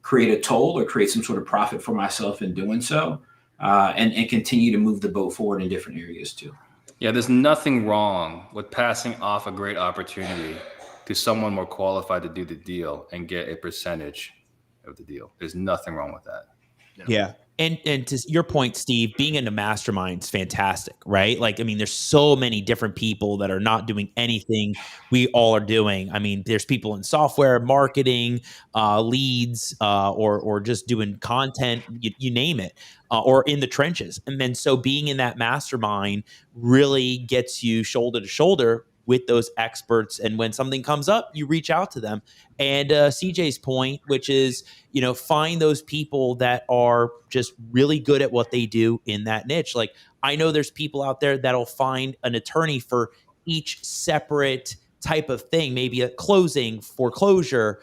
create a toll or create some sort of profit for myself in doing so, and continue to move the boat forward in different areas too. Yeah, there's nothing wrong with passing off a great opportunity to someone more qualified to do the deal and get a percentage of the deal. There's nothing wrong with that. Yeah. And to your point, Steve, being in a mastermind is fantastic, right? Like, I mean, there's so many different people that are not doing anything we all are doing. I mean, there's people in software, marketing, leads, or just doing content, you name it, or in the trenches. And then so being in that mastermind really gets you shoulder to shoulder with those experts. And when something comes up, you reach out to them. And CJ's point, which is, you know, find those people that are just really good at what they do in that niche. Like I know there's people out there that'll find an attorney for each separate type of thing, maybe a closing, foreclosure,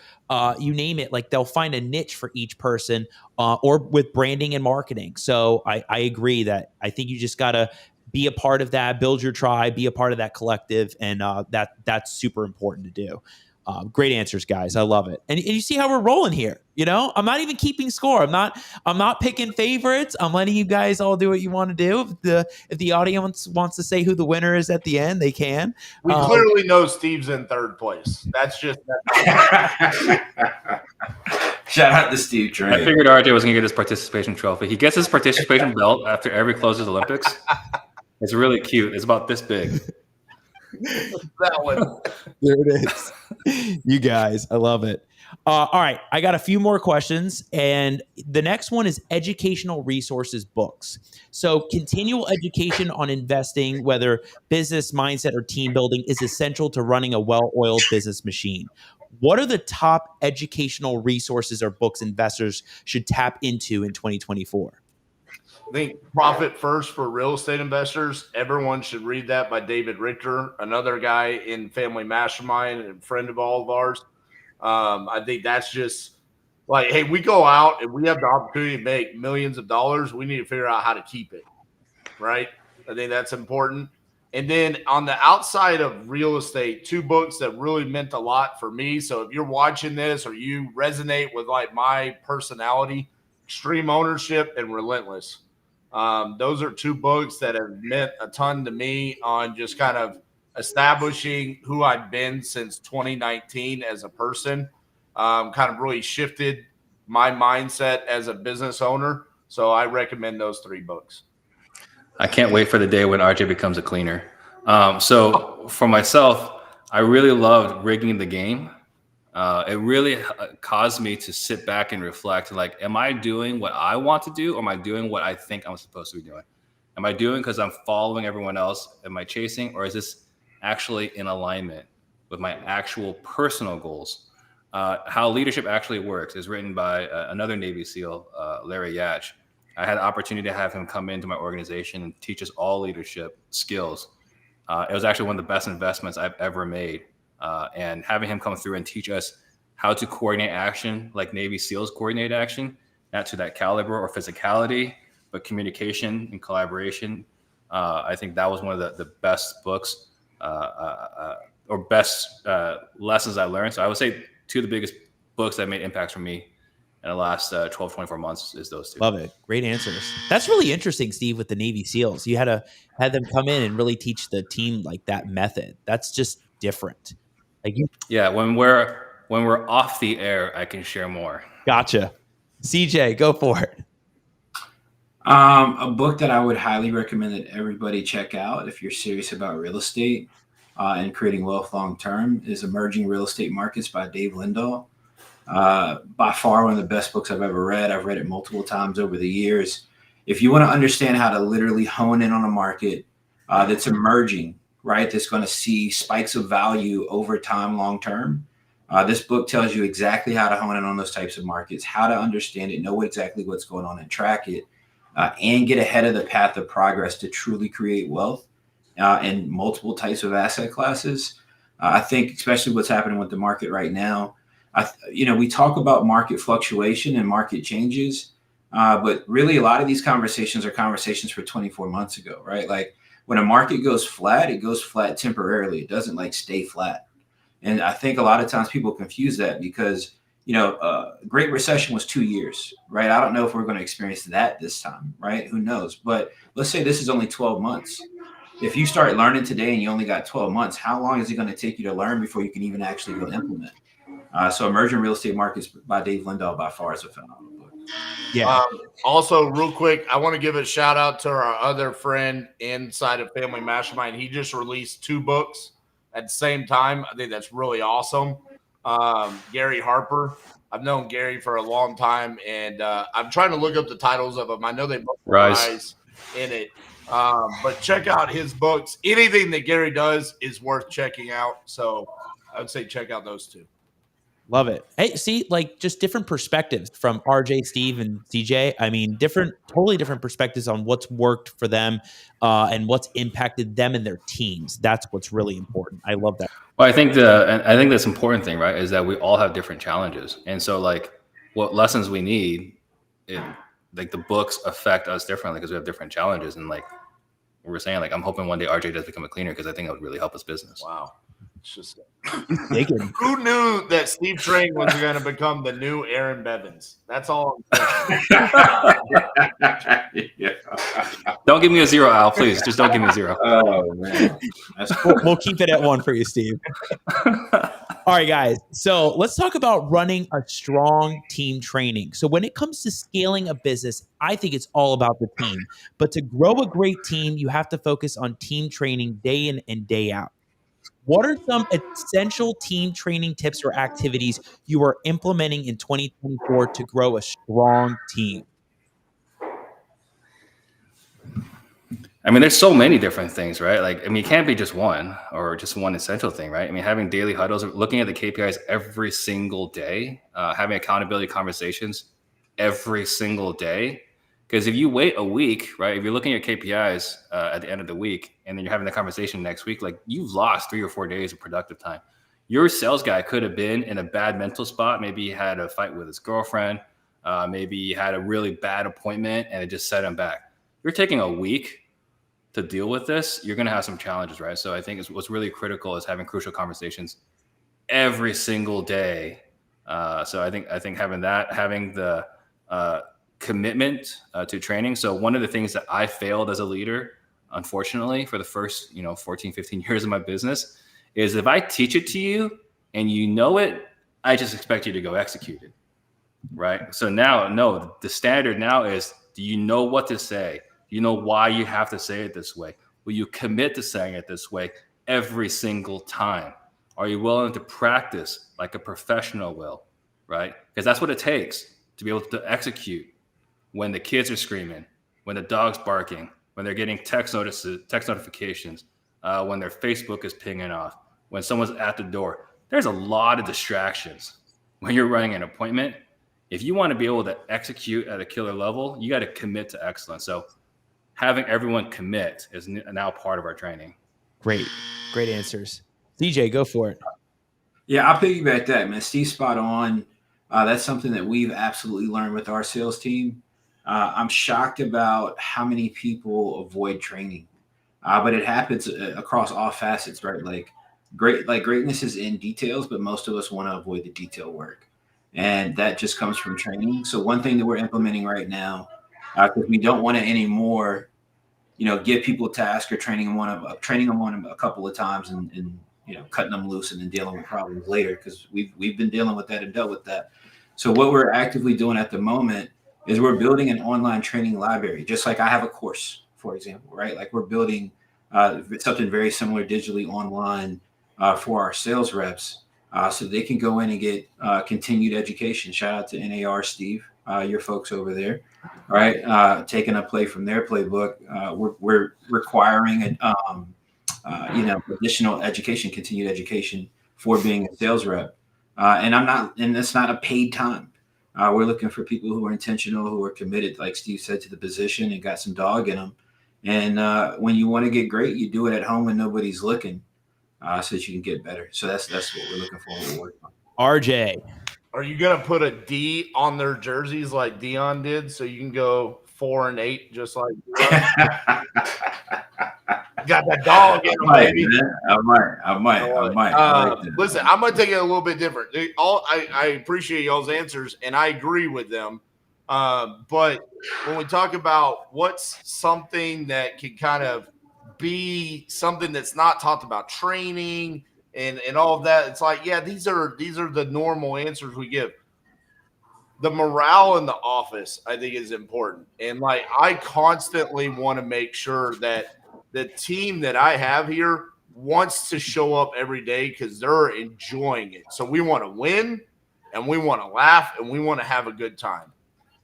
you name it. Like they'll find a niche for each person, or with branding and marketing. So I agree that I think you just got to be a part of that, build your tribe, be a part of that collective. And that's super important to do. Great answers, guys. I love it. And you see how we're rolling here. You know, I'm not even keeping score. I'm not picking favorites. I'm letting you guys all do what you want to do. If the audience wants to say who the winner is at the end, they can. We clearly know Steve's in third place. That's just Shout out to Steve Trang. I figured RJ was going to get his participation trophy. He gets his participation belt after every closes Olympics. It's really cute. It's about this big. that one. There it is. You guys, I love it. All right, I got a few more questions, and the next one is educational resources books. So continual education on investing, whether business mindset or team building, is essential to running a well-oiled business machine. What are the top educational resources or books investors should tap into in 2024? I think Profit First for Real Estate Investors. Everyone should read that by David Richter, another guy in Family Mastermind and friend of all of ours. I think that's just like, hey, we go out and we have the opportunity to make millions of dollars. We need to figure out how to keep it, right? I think that's important. And then on the outside of real estate, 2 books that really meant a lot for me. So if you're watching this or you resonate with like my personality, Extreme Ownership and Relentless. Those are 2 books that have meant a ton to me on just kind of establishing who I've been since 2019 as a person. Kind of really shifted my mindset as a business owner. So I recommend those 3 books. I can't wait for the day when RJ becomes a cleaner. So for myself, I really loved Rigging the Game. It really caused me to sit back and reflect, like, am I doing what I want to do, or am I doing what I think I'm supposed to be doing? Am I doing because I'm following everyone else? Am I chasing, or is this actually in alignment with my actual personal goals? How leadership actually works is written by another Navy SEAL, Larry Yatch. I had the opportunity to have him come into my organization and teach us all leadership skills. It was actually one of the best investments I've ever made. And having him come through and teach us how to coordinate action like Navy SEALs coordinate action, not to that caliber or physicality, but communication and collaboration. I think that was one of the best books or best lessons I learned. So I would say 2 of the biggest books that made impacts for me in the last 12, 24 months is those 2. Love it. Great answers. That's really interesting, Steve, with the Navy SEALs. You had them come in and really teach the team like that method. That's just different. Yeah, when we're off the air, I can share more. Gotcha. CJ, go for it. A book that I would highly recommend that everybody check out if you're serious about real estate and creating wealth long term is Emerging Real Estate Markets by Dave Lindahl. By far one of the best books I've ever read. I've read it multiple times over the years. If you want to understand how to literally hone in on a market that's emerging, right, that's going to see spikes of value over time long term, this book tells you exactly how to hone in on those types of markets, how to understand it, know exactly what's going on and track it, and get ahead of the path of progress to truly create wealth in multiple types of asset classes. I think especially what's happening with the market right now, we talk about market fluctuation and market changes, but really a lot of these conversations are conversations for 24 months ago, right? Like when a market goes flat, it goes flat temporarily. It doesn't like stay flat. And I think a lot of times people confuse that because, Great Recession was 2 years, right? I don't know if we're going to experience that this time, right? Who knows? But let's say this is only 12 months. If you start learning today and you only got 12 months, how long is it going to take you to learn before you can even actually go implement? So Emerging Real Estate Markets by Dave Lindahl by far is a phenomenal book. Yeah. Also, real quick, I want to give a shout out to our other friend inside of Family Mastermind. He just released 2 books at the same time. I think that's really awesome. Gary Harper. I've known Gary for a long time, and I'm trying to look up the titles of them. I know they both rise in it. But check out his books. Anything that Gary does is worth checking out. So I would say check out those 2. Love it. Hey, see, like just different perspectives from RJ, Steve, and CJ. I mean, totally different perspectives on what's worked for them and what's impacted them and their teams. That's what's really important. I love that. Well, I think this important thing, right, is that we all have different challenges. And so like what lessons we need, like the books affect us differently because we have different challenges. And like we were saying, like I'm hoping one day RJ does become a cleaner because I think that would really help his business. Wow. It's just Who knew that Steve Trang was going to become the new Aaron Bevins? That's all I'm saying. Don't give me a 0, Al, please. Just don't give me a 0. Oh man, that's cool. We'll keep it at 1 for you, Steve. All right, guys. So let's talk about running a strong team training. So when it comes to scaling a business, I think it's all about the team. But to grow a great team, you have to focus on team training day in and day out. What are some essential team training tips or activities you are implementing in 2024 to grow a strong team? I mean, there's so many different things, right? Like, I mean, it can't be just one or just one essential thing, right? I mean, having daily huddles, looking at the KPIs every single day, having accountability conversations every single day. Because if you wait a week, right, if you're looking at your KPIs at the end of the week and then you're having the conversation next week, like you've lost 3 or 4 days of productive time. Your sales guy could have been in a bad mental spot. Maybe he had a fight with his girlfriend. Maybe he had a really bad appointment and it just set him back. You're taking a week to deal with this, you're going to have some challenges, right? So I think what's really critical is having crucial conversations every single day. So I think having the commitment to training. So one of the things that I failed as a leader, unfortunately, for the first 14, 15 years of my business, is if I teach it to you and you know it, I just expect you to go execute it, right? So now, no, the standard now is, do you know what to say? Do you know why you have to say it this way? Will you commit to saying it this way every single time? Are you willing to practice like a professional will, right? Because that's what it takes to be able to execute when the kids are screaming, when the dog's barking, when they're getting text notifications, when their Facebook is pinging off, when someone's at the door. There's a lot of distractions when you're running an appointment. If you want to be able to execute at a killer level, you got to commit to excellence. So having everyone commit is now part of our training. Great answers. DJ, go for it. Yeah, I'll piggyback that, man. Steve's spot on. That's something that we've absolutely learned with our sales team. I'm shocked about how many people avoid training, but it happens across all facets, right? Like greatness is in details, but most of us want to avoid the detail work, and that just comes from training. So one thing that we're implementing right now, because we don't want to anymore, give people tasks or training them on a couple of times and cutting them loose and then dealing with problems later, because we've been dealing with that and dealt with that. So what we're actively doing at the moment is we're building an online training library, just like I have a course, for example, right? Like we're building something very similar digitally online for our sales reps, so they can go in and get continued education. Shout out to NAR, Steve, your folks over there, right? Taking a play from their playbook. We're requiring additional education, continued education for being a sales rep. And it's not a paid time. We're looking for people who are intentional, who are committed, like Steve said, to the position and got some dog in them. And when you want to get great, you do it at home when nobody's looking, so that you can get better. So that's what we're looking for. We're working on. RJ, are you gonna put a D on their jerseys like Dion did, so you can go 4-8 just like got that dog in them, baby? I might. Listen, I'm gonna take it a little bit different. I appreciate y'all's answers and I agree with them. But when we talk about what's something that can kind of be something that's not talked about, training and all of that, it's like, yeah, these are the normal answers we give. The morale in the office, I think, is important. And like, I constantly want to make sure that the team that I have here wants to show up every day because they're enjoying it. So we want to win and we want to laugh and we want to have a good time.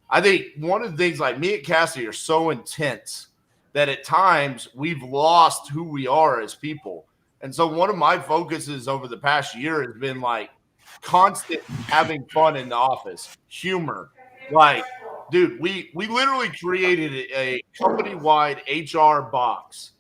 I think one of the things, like me and Cassie are so intense that at times we've lost who we are as people. And so one of my focuses over the past year has been like constant having fun in the office, humor. Like, dude, we literally created a company-wide HR box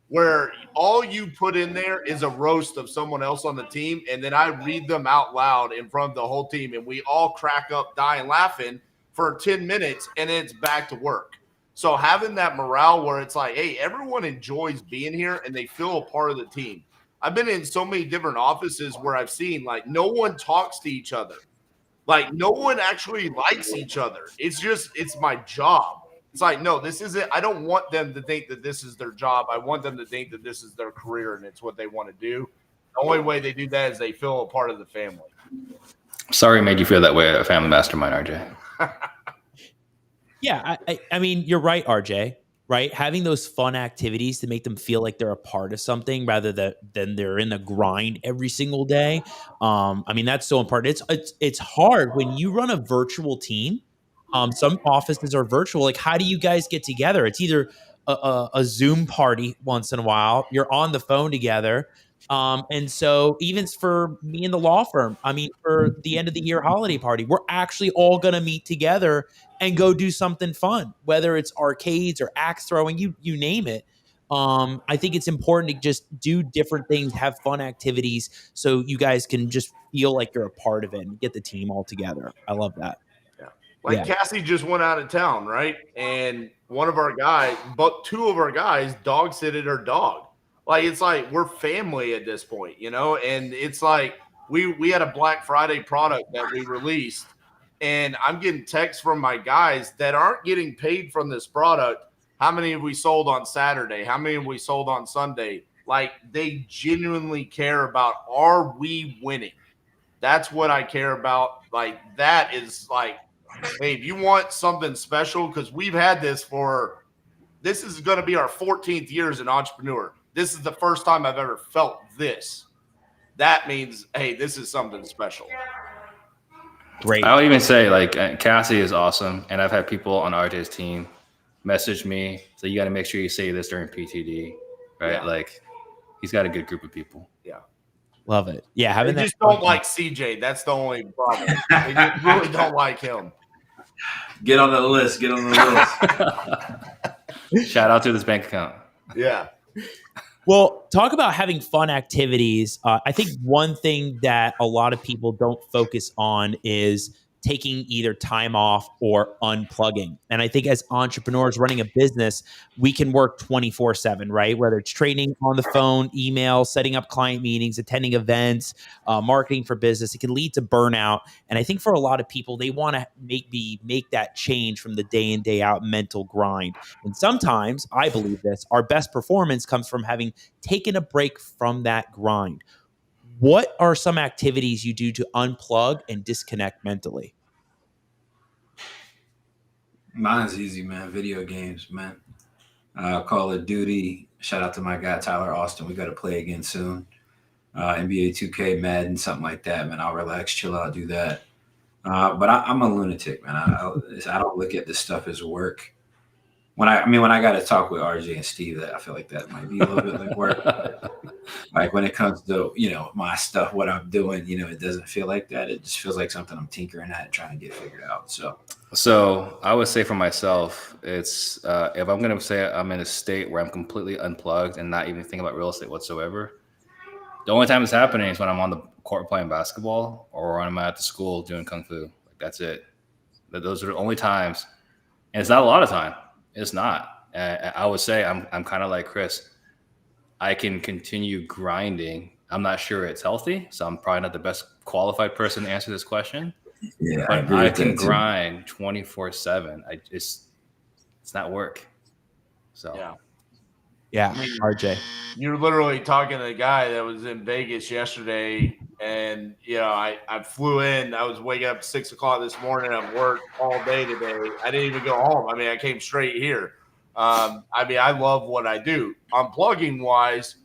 where all you put in there is a roast of someone else on the team, and then I read them out loud in front of the whole team, and we all crack up, dying laughing for 10 minutes, and then it's back to work. So having that morale where it's like, hey, everyone enjoys being here, and they feel a part of the team. I've been in so many different offices where I've seen, like, no one talks to each other. Like, no one actually likes each other. It's my job. It's like, no, this isn't. I don't want them to think that this is their job. I want them to think that this is their career and it's what they want to do. The only way they do that is they feel a part of the family. Sorry, made you feel that way at a family mastermind, RJ. Yeah, I mean, you're right, RJ. Right, having those fun activities to make them feel like they're a part of something rather than they're in the grind every single day. I mean, that's so important. It's hard when you run a virtual team. Some offices are virtual. Like, how do you guys get together? It's either a Zoom party once in a while. You're on the phone together. And so even for me in the law firm, I mean, for the end of the year holiday party, we're actually all going to meet together and go do something fun, whether it's arcades or axe throwing, you name it. I think it's important to just do different things, have fun activities so you guys can just feel like you're a part of it and get the team all together. I love that. Yeah. Like Yeah. Cassie just went out of town, right? And one of our guys, but two of our guys dog sitted her dog. Like, it's like we're family at this point, you know? And it's like we had a Black Friday product that we released, and I'm getting texts from my guys that aren't getting paid from this product. How many have we sold on Saturday? How many have we sold on Sunday? Like, they genuinely care about, are we winning? That's what I care about. Like, that is like, hey, if you want something special, because we've had this this is going to be our 14th year as an entrepreneur. This is the first time I've ever felt this. That means, hey, this is something special. Great. I'll even say, like, Cassie is awesome. And I've had people on RJ's team message me. So you got to make sure you say this during PTD, right? Yeah. Like, he's got a good group of people. Yeah. Love it. Yeah. Having They that just don't like CJ. That's the only problem. They just really don't like him. Get on the list. Get on the list. Shout out to this bank account. Yeah. Well, talk about having fun activities. I think one thing that a lot of people don't focus on is taking either time off or unplugging. And I think as entrepreneurs running a business, we can work 24/7, right? Whether it's training on the phone, email, setting up client meetings, attending events, marketing for business, it can lead to burnout. And I think for a lot of people, they want to make that change from the day in, day out mental grind. And sometimes, I believe this, our best performance comes from having taken a break from that grind. What are some activities you do to unplug and disconnect mentally? Mine's easy, man. Video games, man. Call of Duty. Shout out to my guy, Tyler Austin. We got to play again soon. NBA 2K, Madden, something like that, man. I'll relax, chill out, do that. But I'm a lunatic, man. I don't look at this stuff as work. When I got to talk with RJ and Steve, that I feel like that might be a little bit like work. Like when it comes to, my stuff, what I'm doing, it doesn't feel like that. It just feels like something I'm tinkering at and trying to get figured out. So I would say for myself, it's if I'm going to say I'm in a state where I'm completely unplugged and not even thinking about real estate whatsoever, the only time it's happening is when I'm on the court playing basketball or when I'm at the school doing Kung Fu. Like, that's it. Those are the only times. And it's not a lot of time. It's not. I would say I'm kind of like Chris. I can continue grinding. I'm not sure it's healthy, so I'm probably not the best qualified person to answer this question. Yeah, but I can grind 24/7. It's not work. So yeah, RJ. You're literally talking to a guy that was in Vegas yesterday, and I flew in. I was waking up at 6 o'clock this morning. I've worked all day today. I didn't even go home. I came straight here. I love what I do. Unplugging wise,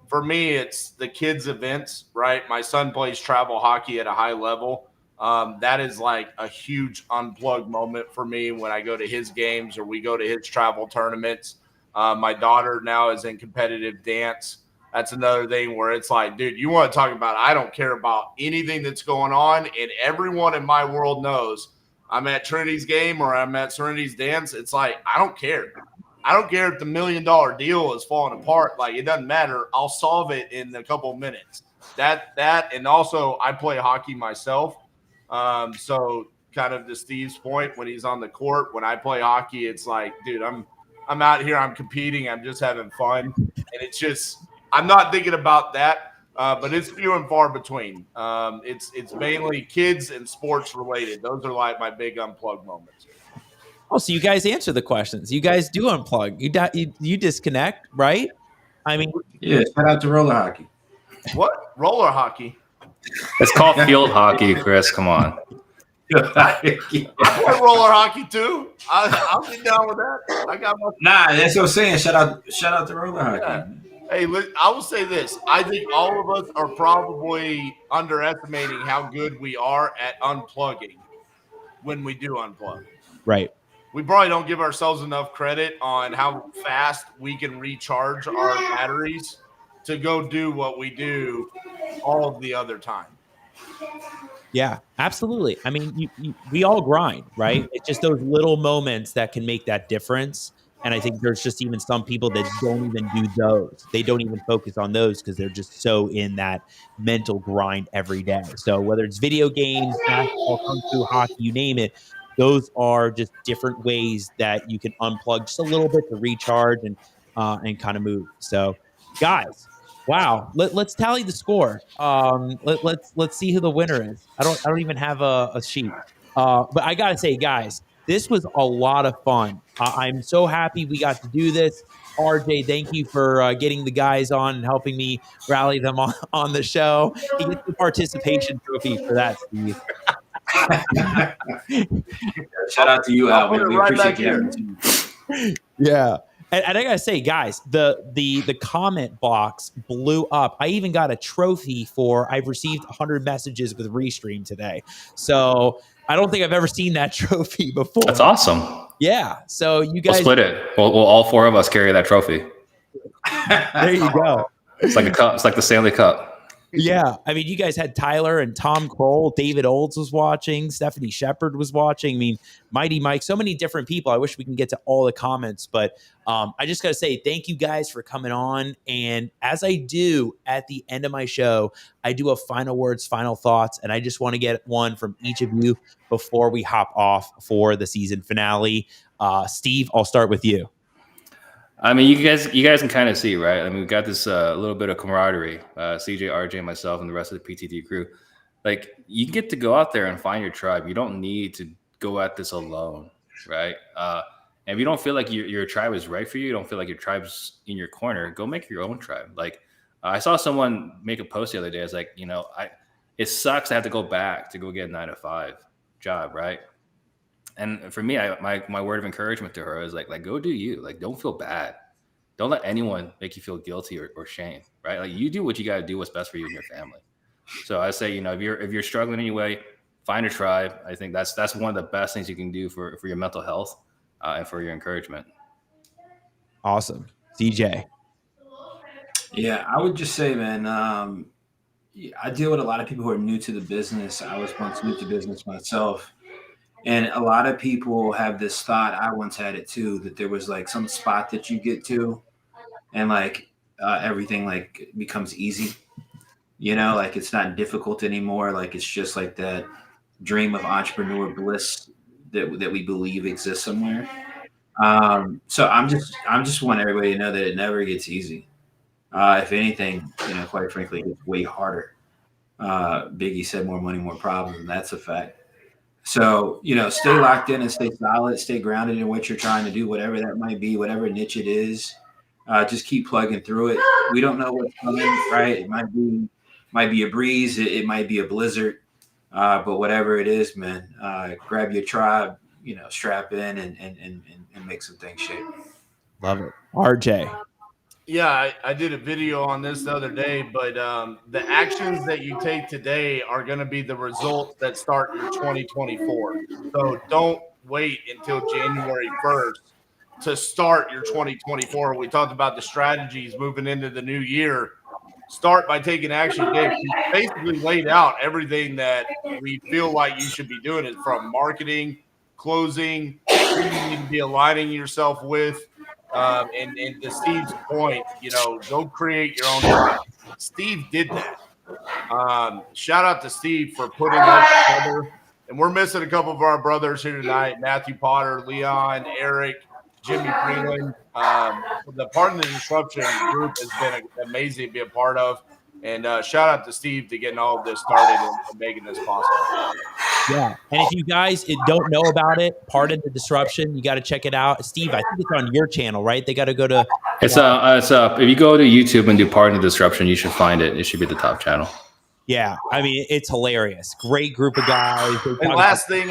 for me, it's the kids' events, right? My son plays travel hockey at a high level. That is like a huge unplug moment for me when I go to his games or we go to his travel tournaments. My daughter now is in competitive dance. That's another thing where it's like, dude, you want to talk about, I don't care about anything that's going on. And everyone in my world knows I'm at Trinity's game or I'm at Serenity's dance. It's like, I don't care. I don't care if the $1 million deal is falling apart. Like, it doesn't matter. I'll solve it in a couple of minutes. That, and also I play hockey myself. So kind of to Steve's point, when he's on the court, when I play hockey, it's like, dude, I'm out here, I'm competing, I'm just having fun. And it's just, I'm not thinking about that, but it's few and far between. It's mainly kids and sports related. Those are like my big unplug moments. Oh, so you guys answer the questions. You guys do unplug. You disconnect, right? Yeah, shout out to roller hockey. What? Roller hockey? It's called field hockey, Chris. Come on. I play roller hockey too. I'll get down with that. I got my. Nah, that's what I'm saying. Shout out to roller hockey. Yeah. Hey, I will say this. I think all of us are probably underestimating how good we are at unplugging when we do unplug. Right. We probably don't give ourselves enough credit on how fast we can recharge our batteries to go do what we do all of the other time. Yeah, absolutely. We all grind, right? It's just those little moments that can make that difference. And I think there's just even some people that don't even do those. They don't even focus on those because they're just so in that mental grind every day. So whether it's video games, basketball, kung fu, hockey, you name it, those are just different ways that you can unplug just a little bit to recharge and kind of move. So, guys, wow, let's tally the score. Let's see who the winner is. I don't even have a sheet. But I gotta say, guys, this was a lot of fun. I'm so happy we got to do this. RJ, thank you for getting the guys on and helping me rally them on the show. He gets the participation trophy for that, Steve. Shout out to you, I'll Al. put Man. it We right appreciate back you having us. Yeah. And I gotta say, guys, the comment box blew up. I even got a trophy for I've received 100 messages with Restream today. So I don't think I've ever seen that trophy before. That's awesome. Yeah. So you We'll guys, split it. We'll all four of us carry that trophy. there you go. It's like a cup. It's like the Stanley Cup. Yeah. I mean, you guys had Tyler and Tom Kroll, David Olds was watching, Stephanie Shepard was watching. I mean, Mighty Mike, so many different people. I wish we can get to all the comments, but I just got to say thank you guys for coming on. And as I do at the end of my show, I do a final words, final thoughts, and I just want to get one from each of you before we hop off for the season finale. Steve, I'll start with you. I mean, you guys can kind of see, right? I mean, we got this little bit of camaraderie. CJ, RJ, myself, and the rest of the PTT crew. Like, you get to go out there and find your tribe. You don't need to go at this alone, right? And if you don't feel like your tribe is right for you, you don't feel like your tribe's in your corner, go make your own tribe. Like, I saw someone make a post the other day. I was like, it sucks to have to go back to go get a 9-to-5 job, right? And for me, my word of encouragement to her is like go do you. Like, don't feel bad. Don't let anyone make you feel guilty or shame, right? Like, you do what you got to do, what's best for you and your family. So I say, if you're struggling anyway, find a tribe. I think that's one of the best things you can do for your mental health and for your encouragement. Awesome. CJ. Yeah, I would just say, man, I deal with a lot of people who are new to the business. I was once new to business myself. And a lot of people have this thought, I once had it too, that there was like some spot that you get to and like everything like becomes easy, like it's not difficult anymore. Like it's just like that dream of entrepreneur bliss that we believe exists somewhere. So I'm just want everybody to know that it never gets easy. If anything, quite frankly, it gets way harder. Biggie said more money, more problems, and that's a fact. So, stay locked in and stay solid, stay grounded in what you're trying to do, whatever that might be, whatever niche it is. Just keep plugging through it. We don't know what's coming, right? It might be a breeze. It might be a blizzard. But whatever it is, man, grab your tribe, strap in and make some things shape. Love it. RJ. Yeah, I did a video on this the other day, but the actions that you take today are going to be the results that start your 2024. So don't wait until January 1st to start your 2024. We talked about the strategies moving into the new year. Start by taking action today. We basically laid out everything that we feel like you should be doing, it from marketing, closing, who you need to be aligning yourself with. And to Steve's point, go create your own tribe. Steve did that. Shout out to Steve for putting that together. And we're missing a couple of our brothers here tonight: Matthew Potter, Leon, Eric, Jimmy Freeland. The Part of the Disruption group has been amazing to be a part of. And shout out to Steve to getting all of this started and making this possible. Yeah. And if you guys don't know about it, Part of the Disruption, you got to check it out. Steve, I think it's on your channel, right? They got to go to. It's up. If you go to YouTube and do Part of the Disruption, you should find it. It should be the top channel. Yeah. I mean, it's hilarious. Great group of guys. And last thing.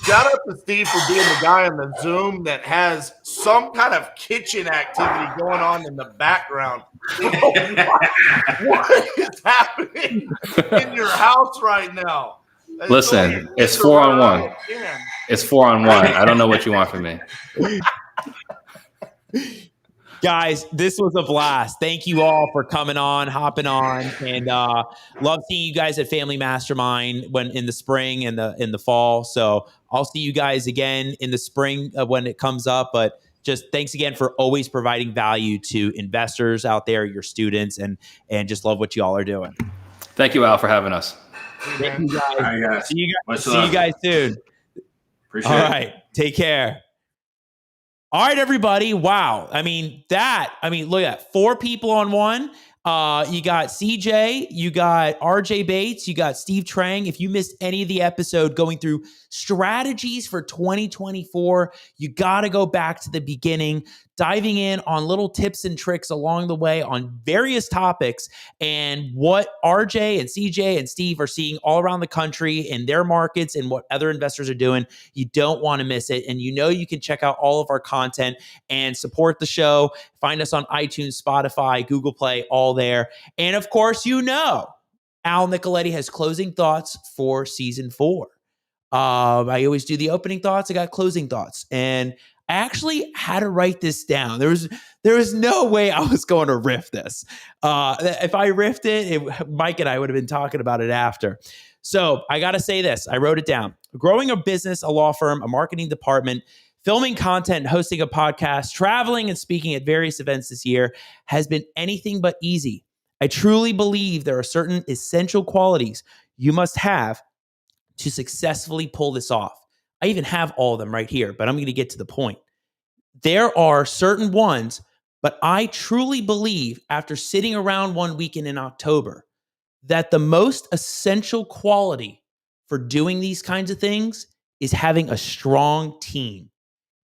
Shout out to Steve for being the guy on the Zoom that has some kind of kitchen activity going on in the background. What is happening in your house right now? Listen, it's 4-on-1. It's 4-on-1. I don't know what you want from me. Guys, this was a blast. Thank you all for coming on, hopping on, and love seeing you guys at Family Mastermind in the spring and in the fall. So I'll see you guys again in the spring when it comes up. But just thanks again for always providing value to investors out there, your students, and just love what you all are doing. Thank you, Al, for having us. Thank you All guys. right, guys. See Much you love. guys soon. Appreciate All it. right. Take care. All right, everybody. Wow. I mean, look at that. 4 people on one. You got CJ, you got RJ Bates, you got Steve Trang. If you missed any of the episode going through strategies for 2024, you got to go back to the beginning, diving in on little tips and tricks along the way on various topics and what RJ and CJ and Steve are seeing all around the country in their markets and what other investors are doing. You don't want to miss it. And you can check out all of our content and support the show. Find us on iTunes, Spotify, Google Play, all there. And of course, Al Nicoletti has closing thoughts for season 4. I always do the opening thoughts. I got closing thoughts. And I actually had to write this down. There was no way I was going to riff this. If I riffed it, Mike and I would have been talking about it after. So I got to say this. I wrote it down. Growing a business, a law firm, a marketing department, filming content, hosting a podcast, traveling and speaking at various events this year has been anything but easy. I truly believe there are certain essential qualities you must have to successfully pull this off. I even have all of them right here, but I'm going to get to the point. There are certain ones, but I truly believe after sitting around one weekend in October that the most essential quality for doing these kinds of things is having a strong team.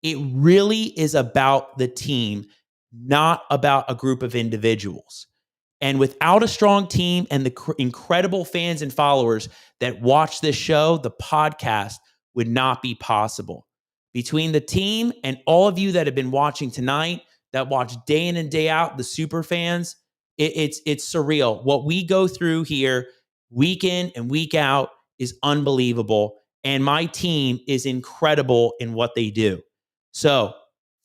It really is about the team, not about a group of individuals. And without a strong team and the incredible fans and followers that watch this show, the podcast would not be possible. Between the team and all of you that have been watching tonight, that watch day in and day out, the super fans, it's surreal. What we go through here week in and week out is unbelievable. And my team is incredible in what they do. So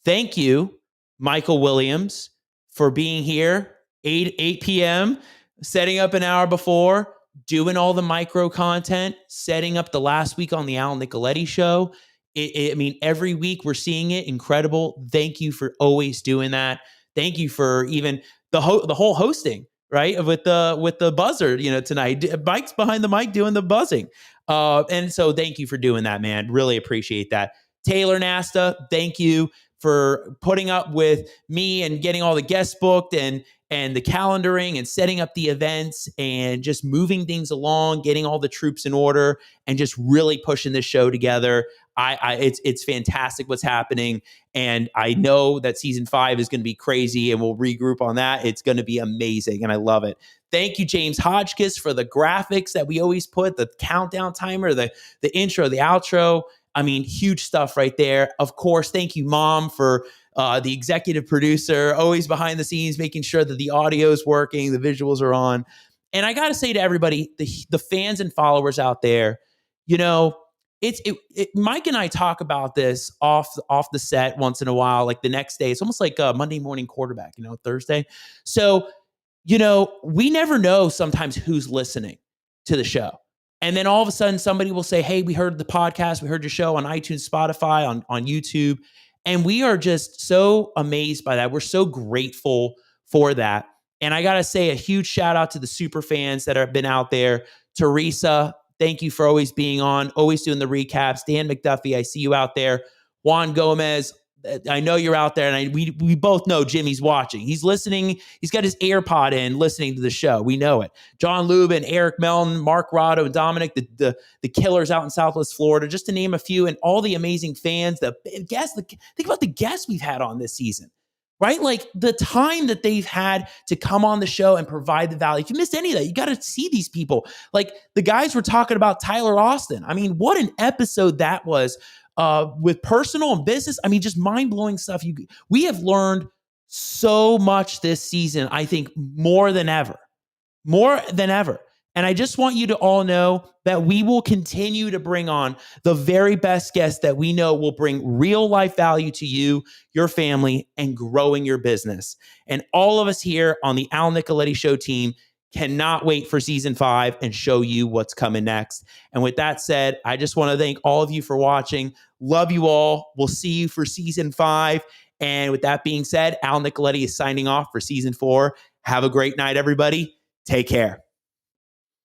thank you, Michael Williams, for being here. 8 p.m., setting up an hour before, doing all the micro content, setting up the last week on the Al Nicoletti show. I mean, every week we're seeing it. Incredible. Thank you for always doing that. Thank you for even the whole hosting, right? With the buzzer, tonight. Mike's behind the mic doing the buzzing. And so thank you for doing that, man. Really appreciate that. Taylor Nasta, thank you for putting up with me and getting all the guests booked and the calendaring and setting up the events and just moving things along, getting all the troops in order and just really pushing this show together. It's fantastic what's happening. And I know that season 5 is going to be crazy and we'll regroup on that. It's going to be amazing. And I love it. Thank you, James Hodgkiss, for the graphics that we always put, the countdown timer, the intro, the outro. I mean, huge stuff right there. Of course, thank you, Mom, for the executive producer, always behind the scenes, making sure that the audio is working, the visuals are on. And I got to say to everybody, the fans and followers out there, Mike and I talk about this off the set once in a while, like the next day. It's almost like a Monday morning quarterback, Thursday. So, we never know sometimes who's listening to the show. And then all of a sudden somebody will say, hey, we heard the podcast. We heard your show on iTunes, Spotify, on YouTube. And we are just so amazed by that. We're so grateful for that. And I got to say a huge shout out to the super fans that have been out there. Teresa, thank you for always being on, always doing the recaps. Dan McDuffie, I see you out there. Juan Gomez, I know you're out there, and we both know Jimmy's watching. He's listening. He's got his AirPod in, listening to the show. We know it. John Lubin, Eric Melton, Mark Rotto, and Dominic, the killers out in Southwest Florida, just to name a few, and all the amazing fans, the guests. Think about the guests we've had on this season, right? Like the time that they've had to come on the show and provide the value. If you missed any of that, you got to see these people. Like the guys were talking about Tyler Austin. I mean, what an episode that was. With personal and business, I mean, just mind-blowing stuff. We have learned so much this season, I think more than ever. And I just want you to all know that we will continue to bring on the very best guests that we know will bring real life value to you, your family, and growing your business. And all of us here on the Al Nicoletti Show team cannot wait for season 5 and show you what's coming next. And with that said, I just want to thank all of you for watching. Love you all. We'll see you for season 5. And with that being said, Al Nicoletti is signing off for season 4. Have a great night, everybody. Take care.